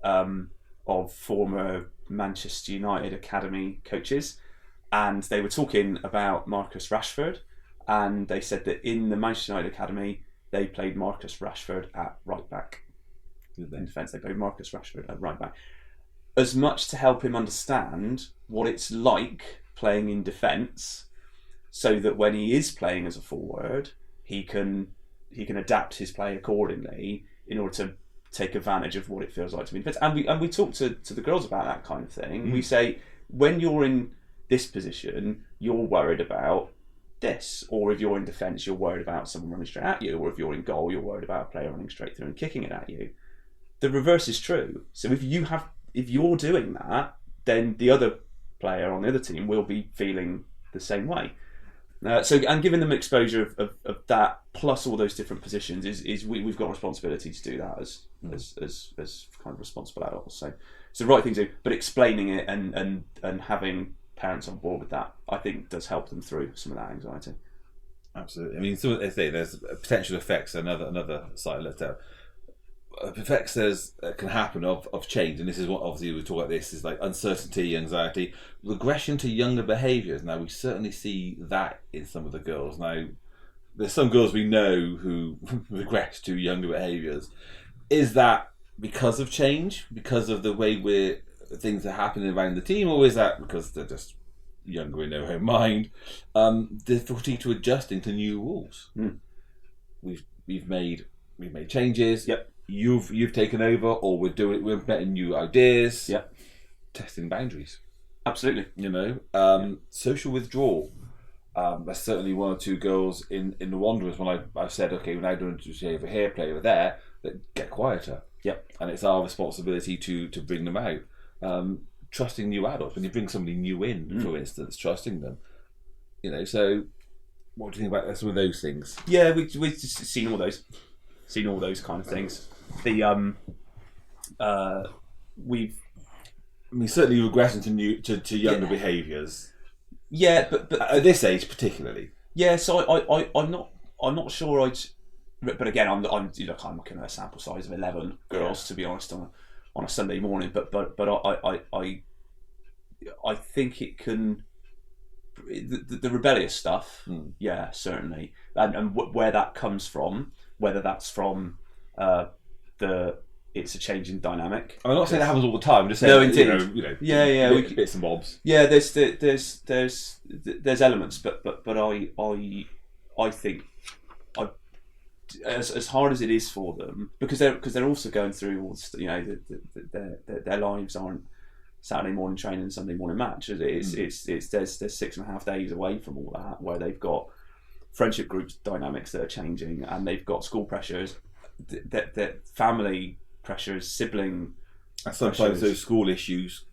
of former Manchester United academy coaches, and they were talking about Marcus Rashford, and they said that in the Manchester United academy they played Marcus Rashford at right back. In defence, they played Marcus Rashford at right back, as much to help him understand what it's like playing in defence, so that when he is playing as a forward, he can adapt his play accordingly in order to take advantage of what it feels like to be in defence. And we talk to the girls about that kind of thing. We say, when you're in this position, you're worried about this, or if you're in defence, you're worried about someone running straight at you, or if you're in goal, you're worried about a player running straight through and kicking it at you. The reverse is true. So if you're doing that, then the other player on the other team will be feeling the same way. And giving them exposure of that plus all those different positions is we've got a responsibility to do that as kind of responsible adults. So it's the right thing to do, but explaining it and having parents on board with that, I think, does help them through some of that anxiety. Absolutely. I mean, so they say there's potential effects. Another side let's tell. Effects can happen of change, and this is what obviously we talk about. This is like uncertainty, anxiety, regression to younger behaviours. Now we certainly see that in some of the girls. Now there's some girls we know who regress to younger behaviours. Is that because of change, because of the way things are happening around the team, or is that because they're just younger in their own mind? Difficulty to adjusting to new rules. We've made changes. Yep. You've taken over, or we're implementing new ideas. Yeah, testing boundaries. Absolutely. Social withdrawal. There's certainly one or two girls in the Wanderers when I've said, okay, we're now doing play over here, play over there, that get quieter. Yep. And it's our responsibility to bring them out. Trusting new adults. When you bring somebody new in, for instance, trusting them. So what do you think about some of those things? Yeah, we've just seen all those. Seen all those kind of things. We've certainly regressing to younger behaviours. Yeah, but at this age particularly. Yeah, so I'm not sure but again I'm looking at a sample size of 11 girls, to be honest, on a Sunday morning. But I think it can the rebellious stuff. Yeah, certainly, and where that comes from. Whether that's from it's a change in dynamic. I'm not saying that happens all the time. I'm just saying, no, indeed. Bits and bobs. Yeah, there's elements, but I think as hard as it is for them, because they're also going through all their lives aren't Saturday morning training and Sunday morning match. There's 6.5 days away from all that, where they've got friendship groups dynamics that are changing, and they've got school pressures, that family pressures, sibling and sometimes pressures. Those school issues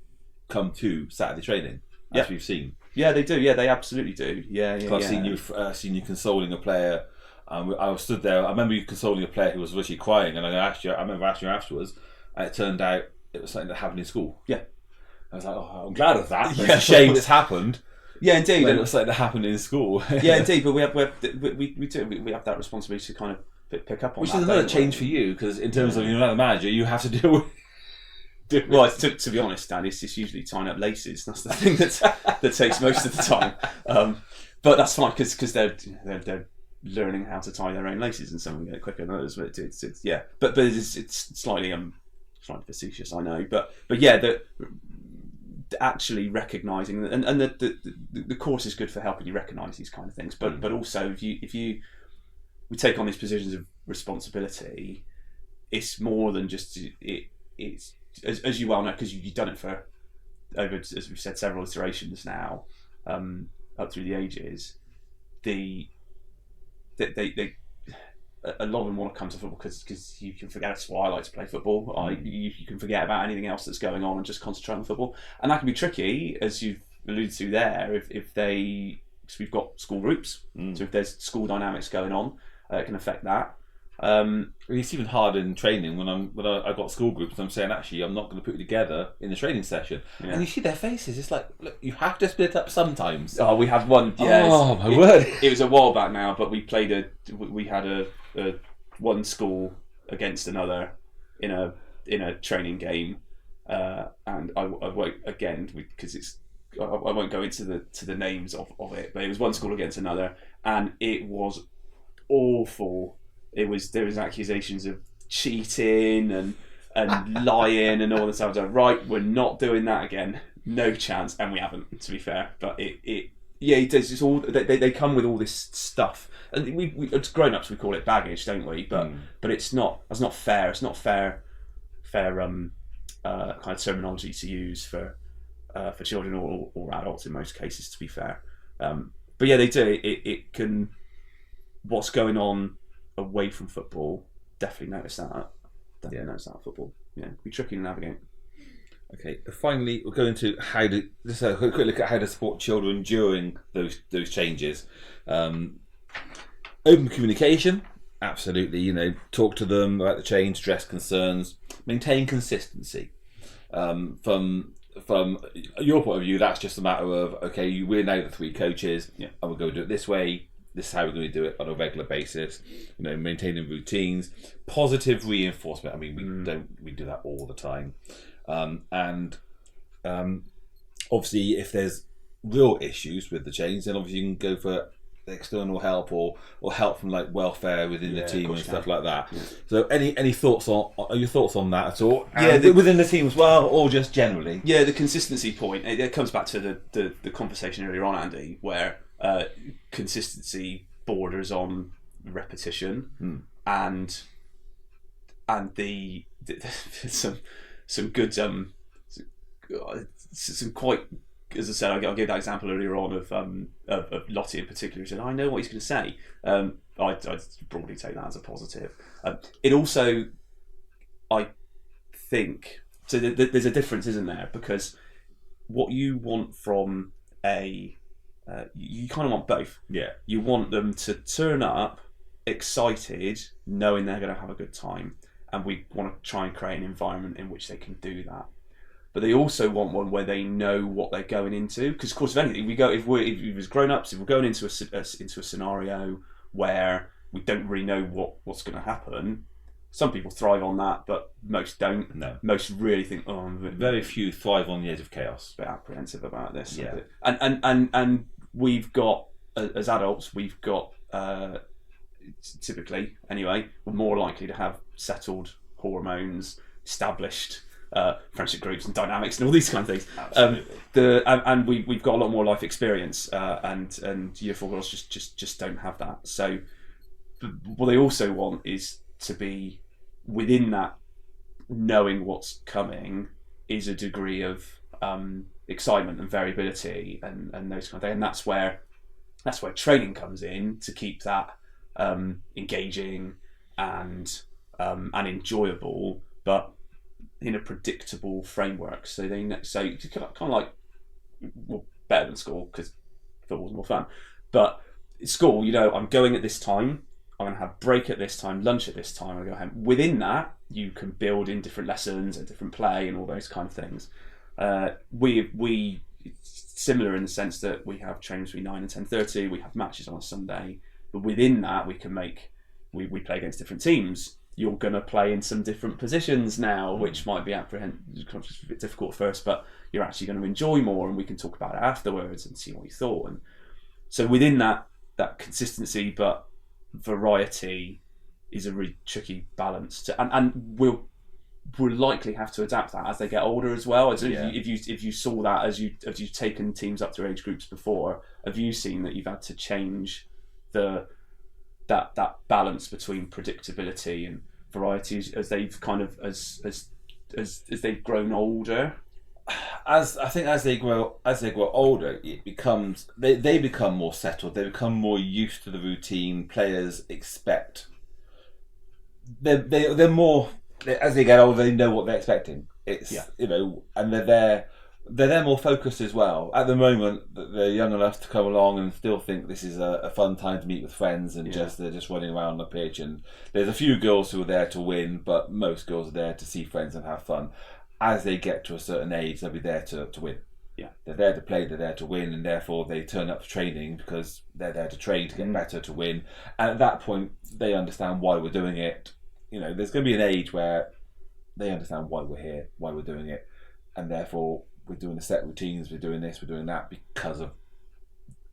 come to Saturday training, as we've seen. Yeah, they do. Yeah, they absolutely do. I've seen you consoling a player. I was stood there. I remember you consoling a player who was literally crying, and I remember asking you afterwards, and it turned out it was something that happened in school. Yeah, I was like, oh, I'm glad of that. It's a shame it's happened. Yeah, indeed. It looks like that happened in school. Yeah, indeed. But we have that responsibility to kind of pick up on. Which that. Which is another change for you, because in terms of you're not the manager, you have to deal with. Well, to be honest, Dan, it's usually tying up laces. That's the thing that takes most of the time. But that's fine because they're learning how to tie their own laces, and some get it quicker than others. But it's slightly facetious, I know. But yeah, actually recognising and the course is good for helping you recognise these kind of things, but also if we take on these positions of responsibility, it's more than just it's as you well know, because you've done it for over, as we've said, several iterations now, up through the ages. They a lot of them want to come to football because you can forget. That's why I like to play football. You can forget about anything else that's going on and just concentrate on football. And that can be tricky, as you've alluded to there, because we've got school groups. So if there's school dynamics going on, it can affect that. It's even harder in training when I've got school groups and I'm saying, actually, I'm not going to put you together in the training session. Yeah. And you see their faces. It's like, look, you have to split up sometimes. Oh, we had one. Yeah, oh my word! It was a while back now, but we had a one school against another in a training game, and I won't again because I won't go into the names of it, but it was one school against another, and it was awful. There was accusations of cheating and lying and all this stuff. I was like, right, we're not doing that again. No chance, and we haven't, to be fair. But it does. It's all they come with all this stuff, and we as grown-ups we call it baggage, don't we? But it's not. That's not fair. It's not fair kind of terminology to use for children or adults in most cases, to be fair. But yeah, they do. It can. What's going on away from football? Definitely notice that. Notice that football. Yeah, be tricky to navigate. Okay. Finally, we'll go into just a quick look at how to support children during those changes. Open communication, absolutely. Talk to them about the change, stress concerns, maintain consistency. From your point of view, that's just a matter of, okay, we're now the three coaches, and we're going to do it this way. This is how we're going to do it on a regular basis. Maintaining routines, positive reinforcement. I mean, we do that all the time, and obviously, if there's real issues with the change, then obviously you can go for external help or help from like welfare within the team and stuff like that. Yeah. So any thoughts on your thoughts on that at all? Within the team as well, or just generally? Yeah, the consistency point. It comes back to the conversation earlier on, Andy, where consistency borders on repetition, and the some good some quite. As I said, I'll give that example earlier on of Lottie in particular, who said, I know what he's going to say. I'd broadly take that as a positive. It also, I think, so there's a difference, isn't there? Because what you want from you kind of want both. Yeah. You want them to turn up excited, knowing they're going to have a good time. And we want to try and create an environment in which they can do that. But they also want one where they know what they're going into. Because, of course, if anything, if as grown-ups, if we're going into a scenario where we don't really know what's going to happen, some people thrive on that, but most don't. No. Most really think, very few thrive on the edge of chaos. A bit apprehensive about this. Yeah. And we've got, as adults, we've got, typically, anyway, we're more likely to have settled hormones, established friendship groups and dynamics and all these kind of things. Absolutely. And we've got a lot more life experience, and year 4 girls just don't have that. So what they also want is to be within that, knowing what's coming is a degree of excitement and variability and those kind of things. And that's where training comes in to keep that engaging and enjoyable, but in a predictable framework. So it's kind of like, well, better than school because football's more fun. But at school, I'm going at this time. I'm going to have break at this time, lunch at this time. I go home. Within that, you can build in different lessons and different play and all those kind of things. We similar in the sense that we have trainings between 9 and 10:30. We have matches on a Sunday, but within that, we can we play against different teams. You're going to play in some different positions now, which might be a bit difficult at first, but you're actually going to enjoy more, and we can talk about it afterwards and see what you thought. And so within that consistency but variety is a really tricky balance and we'll likely have to adapt that as they get older as well. If you saw that as you've taken teams up through age groups before, have you seen that you've had to change that balance between predictability and variety as they've kind of as they've grown older? As they grow older, it becomes they become more settled. They become more used to the routine. Players expect they're more, as they get older, they know what they're expecting. And they're more focused as well. At the moment, they're young enough to come along and still think this is a fun time to meet with friends and they're just running around the pitch. And there's a few girls who are there to win, but most girls are there to see friends and have fun. As they get to a certain age, they'll be there to win. Yeah, they're there to play, they're there to win, and therefore they turn up to training because they're there to train, to get better, to win. And at that point, they understand why we're doing it. There's going to be an age where they understand why we're here, why we're doing it, and therefore we're doing the set routines, we're doing this, we're doing that because of,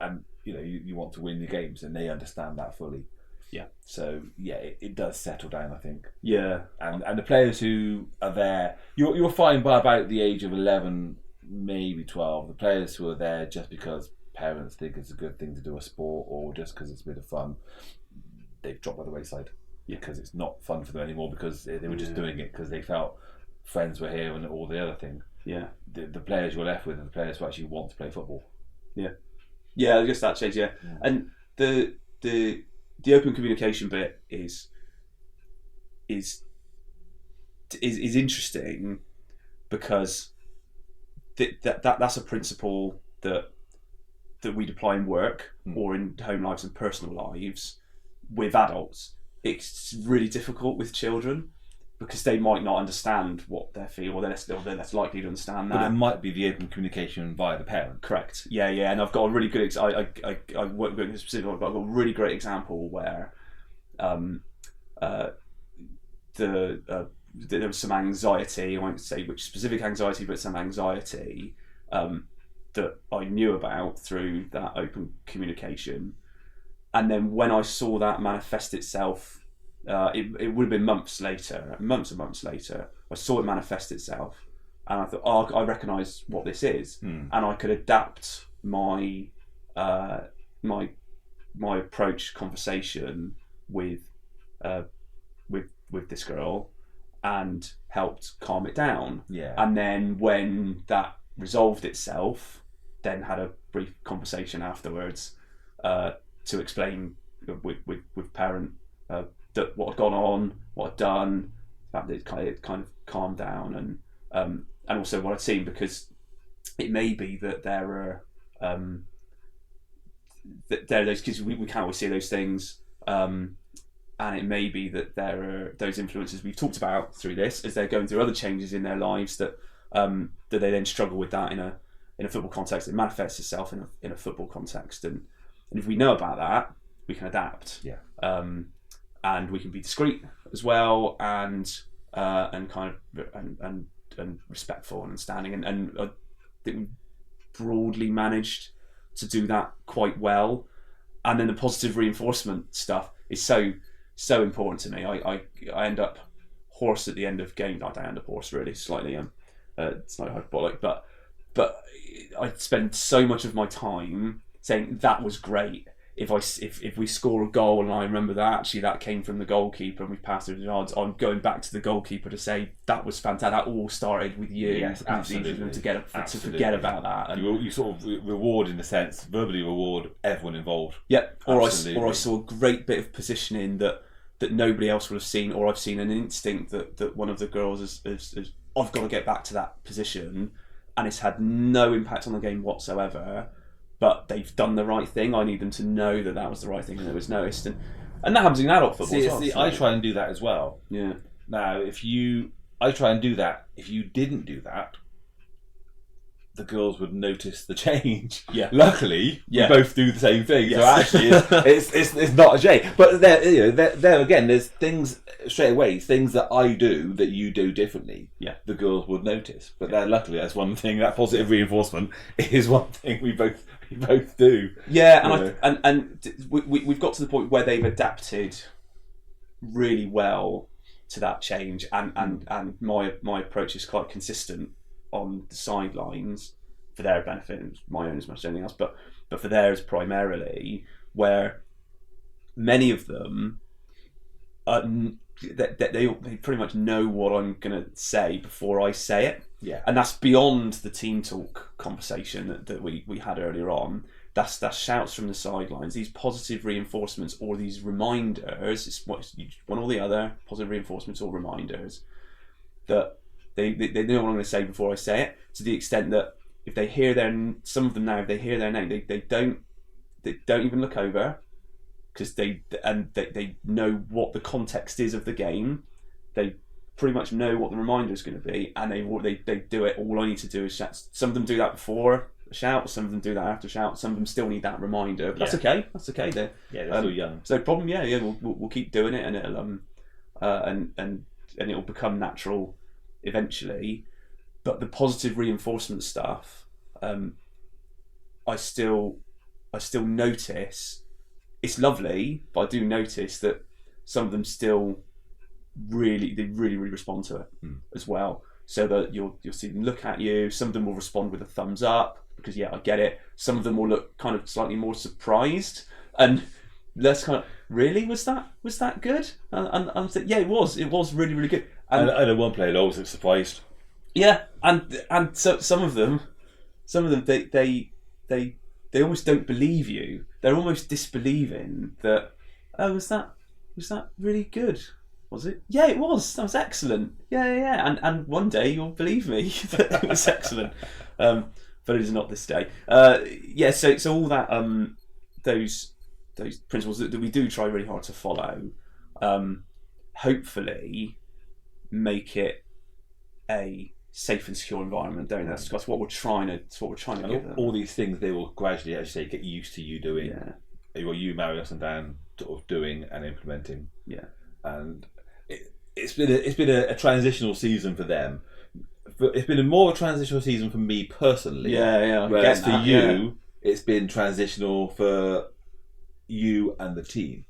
and you want to win your games, and they understand that fully. Yeah. So it does settle down, I think. Yeah. And the players who are there, you'll find by about the age of 11, maybe 12, the players who are there just because parents think it's a good thing to do a sport or just because it's a bit of fun, they've dropped by the wayside. Because it's not fun for them anymore because they were just doing it because they felt friends were here and all the other things. Yeah. The players you're left with are the players who actually want to play football. Yeah. Yeah, I guess that changed, yeah. And the open communication bit is interesting because that's a principle that we deploy in work or in home lives and personal lives with adults. It's really difficult with children because they might not understand what they're feeling, or they're less likely to understand that. But it might be the open communication via the parent. Correct. Yeah. And I've got a really good. I work with a specific. I've got a really great example where, there was some anxiety. I won't say which specific anxiety, but some anxiety that I knew about through that open communication. And then when I saw that manifest itself, it would have been months and months later, I saw it manifest itself, and I thought, I recognise what this is, and I could adapt my approach conversation with this girl, and helped calm it down. Yeah. And then when that resolved itself, then had a brief conversation afterwards to explain with parent that what had gone on, what I'd done, that it kind of calmed down, and also what I'd seen, because it may be that there are those kids, we can't always see those things, and it may be that there are those influences we've talked about through this as they're going through other changes in their lives that they then struggle with that in a football context. It manifests itself in a football context, and if we know about that, we can adapt. Yeah. And we can be discreet as well, and kind of and respectful and understanding, and I think we broadly managed to do that quite well. And then the positive reinforcement stuff is so important to me. I end up hoarse at the end of games. I don't end up hoarse, really, slightly. It's not hyperbolic, but I spend so much of my time saying that was great. If we score a goal and I remember that actually that came from the goalkeeper and we passed it yards, I'm going back to the goalkeeper to say that was fantastic. That all started with you. Yes, absolutely. To forget about that. And you sort of reward, in a sense, verbally reward everyone involved. Yeah. Or I saw a great bit of positioning that nobody else would have seen, or I've seen an instinct that one of the girls is I've got to get back to that position, and it's had no impact on the game whatsoever. But they've done the right thing. I need them to know that was the right thing and it was noticed, and that happens in adult football as well. See, I try and do that as well. Yeah. Now, I try and do that. If you didn't do that, the girls would notice the change. Yeah. Luckily, we both do the same thing. Yes. So actually, it's not a shame. But there again, there's things straight away, things that I do that you do differently. Yeah. The girls would notice. But luckily, that's one thing. That positive reinforcement is one thing we both do. Yeah, and we've got to the point where they've adapted really well to that change, and my approach is quite consistent on the sidelines for their benefit, and my own as much as anything else, but for theirs primarily, where many of them they pretty much know what I'm going to say before I say it. Yeah. And that's beyond the team talk conversation that we had earlier on. That's shouts from the sidelines, these positive reinforcements or these reminders. It's one or the other, positive reinforcements or reminders, that they know what I'm going to say before I say it, to the extent that if they hear some of them now, if they hear their name, they don't even look over, because they know what the context is of the game. They pretty much know what the reminder is going to be, and they do it. All I need to do is shout. Some of them do that before a shout, some of them do that after a shout, some of them still need that reminder. But that's okay. That's okay. They're still young. So no problem. Yeah. We'll keep doing it, and it'll and it'll become natural eventually. But the positive reinforcement stuff, I still notice. It's lovely, but I do notice that some of them still really respond to it as well. So that you'll see them look at you. Some of them will respond with a thumbs up because I get it. Some of them will look kind of slightly more surprised, and that's kind of, really, was that good? And I'm saying, yeah, it was really good. And I know one player always looks surprised. Yeah, and so some of them they almost don't believe you. They're almost disbelieving that, was that really good? Was it? Yeah, it was. That was excellent. Yeah. And one day you'll believe me that it was excellent. But it is not this day. So all that those principles that we do try really hard to follow, hopefully make it a safe and secure environment. Don't they? That's what we're trying to. That's what we're trying to give them. All these things they will gradually, as you say, get used to you doing. Yeah. Or you, Marius and Dan, sort of doing and implementing. Yeah. And it's been a transitional season for them. It's been more of a transitional season for me personally. Yeah. Whereas for you, it's been transitional for you and the team.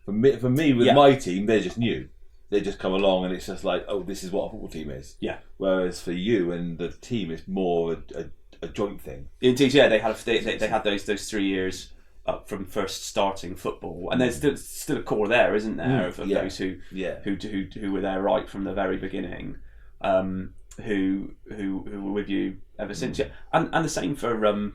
For me, with my team, they're just new. They just come along, and it's just like, oh, this is what a football team is. Yeah. Whereas for you and the team, it's more a joint thing. Indeed, yeah. They had those 3 years up from first starting football, and there's still a core there, isn't there, of those who were there right from the very beginning, who were with you ever since. Yeah, and the same for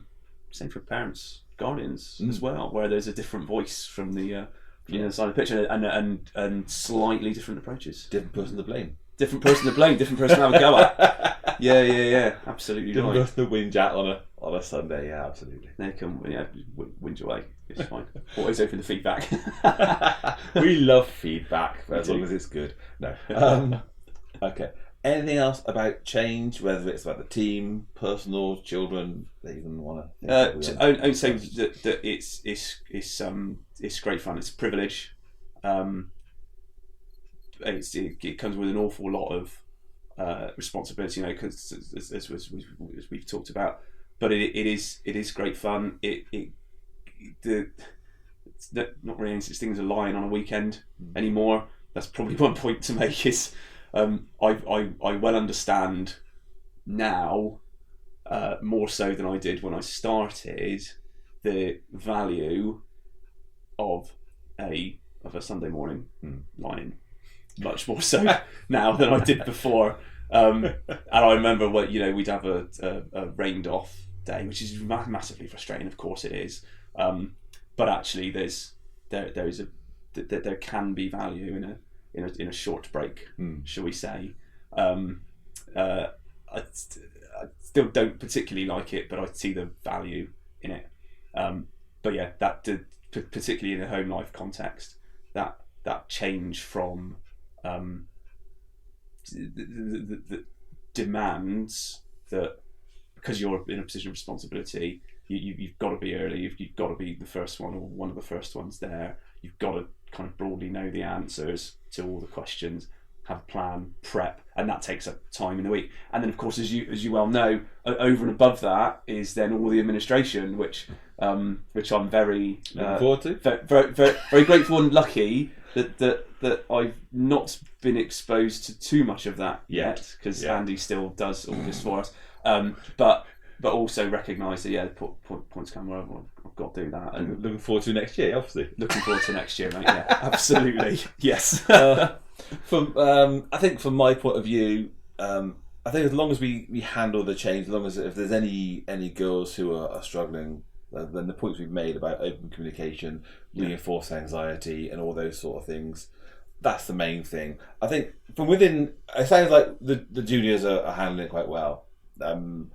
parents, guardians as well, where there's a different voice from the other side of the pitch, and slightly different approaches. Different person to blame. Different person to blame. Different person to have a go at. Yeah. Absolutely different right. person to whinge at on a Sunday. Yeah, absolutely. They can whinge away. It's fine. Always open to feedback. We love feedback, as long as it's good. No. Okay. Anything else about change, whether it's about the team, personal, children, they even want to? I would say that it's great fun. It's a privilege. It comes with an awful lot of responsibility, because as we've talked about. But it is great fun. It's not really any such thing as a lion on a weekend anymore. That's probably one point to make. Is I well understand now, more so than I did when I started, the value of a Sunday morning lion, much more so now than I did before. And I remember we'd have a rained off day, which is massively frustrating. Of course it is, but actually there can be value in a short break, shall we say. I still don't particularly like it, but I see the value in it. But yeah, that particularly in a home life context, that change from the demands that, because you're in a position of responsibility, you've got to be early, you've got to be the first one or one of the first ones there, you've got to kind of broadly know the answers to all the questions, have a plan, prep, and that takes up time in the week. And then of course, as you well know, over and above that is then all the administration, which I'm very looking forward to. Very grateful and lucky that I've not been exposed to too much of that yet, because Andy still does all this for us. But also recognise that points come where I've got to do that, and looking forward to next year, obviously. Looking forward to next year, mate. Yeah, absolutely. Yes. I think from my point of view, I think as long as we handle the change, as long as if there's any girls who are struggling, then the points we've made about open communication, reinforced anxiety, and all those sort of things, that's the main thing. I think from within, it sounds like the juniors are handling it quite well. I'm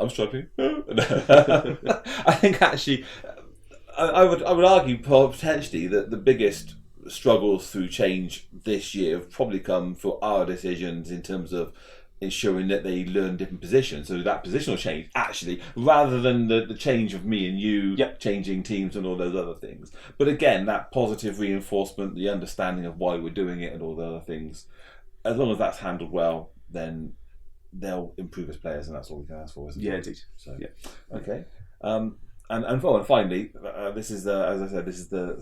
struggling. I think actually, I would argue potentially that the biggest struggles through change this year have probably come for our decisions in terms of ensuring that they learn different positions. So that positional change, actually, rather than the change of me and you changing teams and all those other things. But again, that positive reinforcement, the understanding of why we're doing it and all the other things, as long as that's handled well, then they'll improve as players, and that's all we can ask for, isn't it? Yeah, indeed. So, okay. And finally, this is as I said, this is the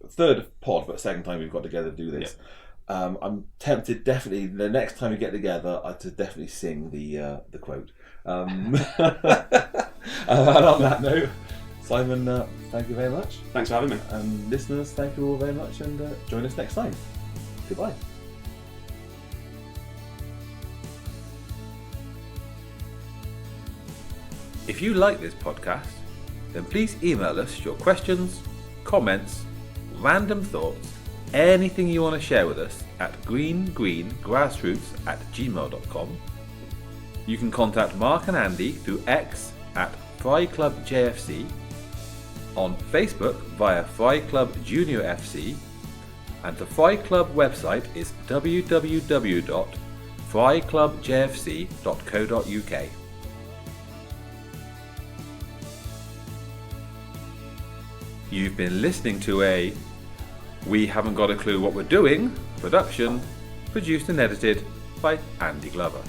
third pod, but second time we've got together to do this. I'm tempted, definitely, the next time we get together, to definitely sing the quote. And on that note, Simon, thank you very much. Thanks for having me. And listeners, thank you all very much, and join us next time. Goodbye. If you like this podcast, then please email us your questions, comments, random thoughts, anything you want to share with us at greengrassroots@gmail.com. You can contact Mark and Andy through X at Fry Club JFC, on Facebook via Fry Club Junior FC, and the Fry Club website is www.fryclubjfc.co.uk. You've been listening to a We Haven't Got a Clue What We're Doing production, produced and edited by Andy Glover.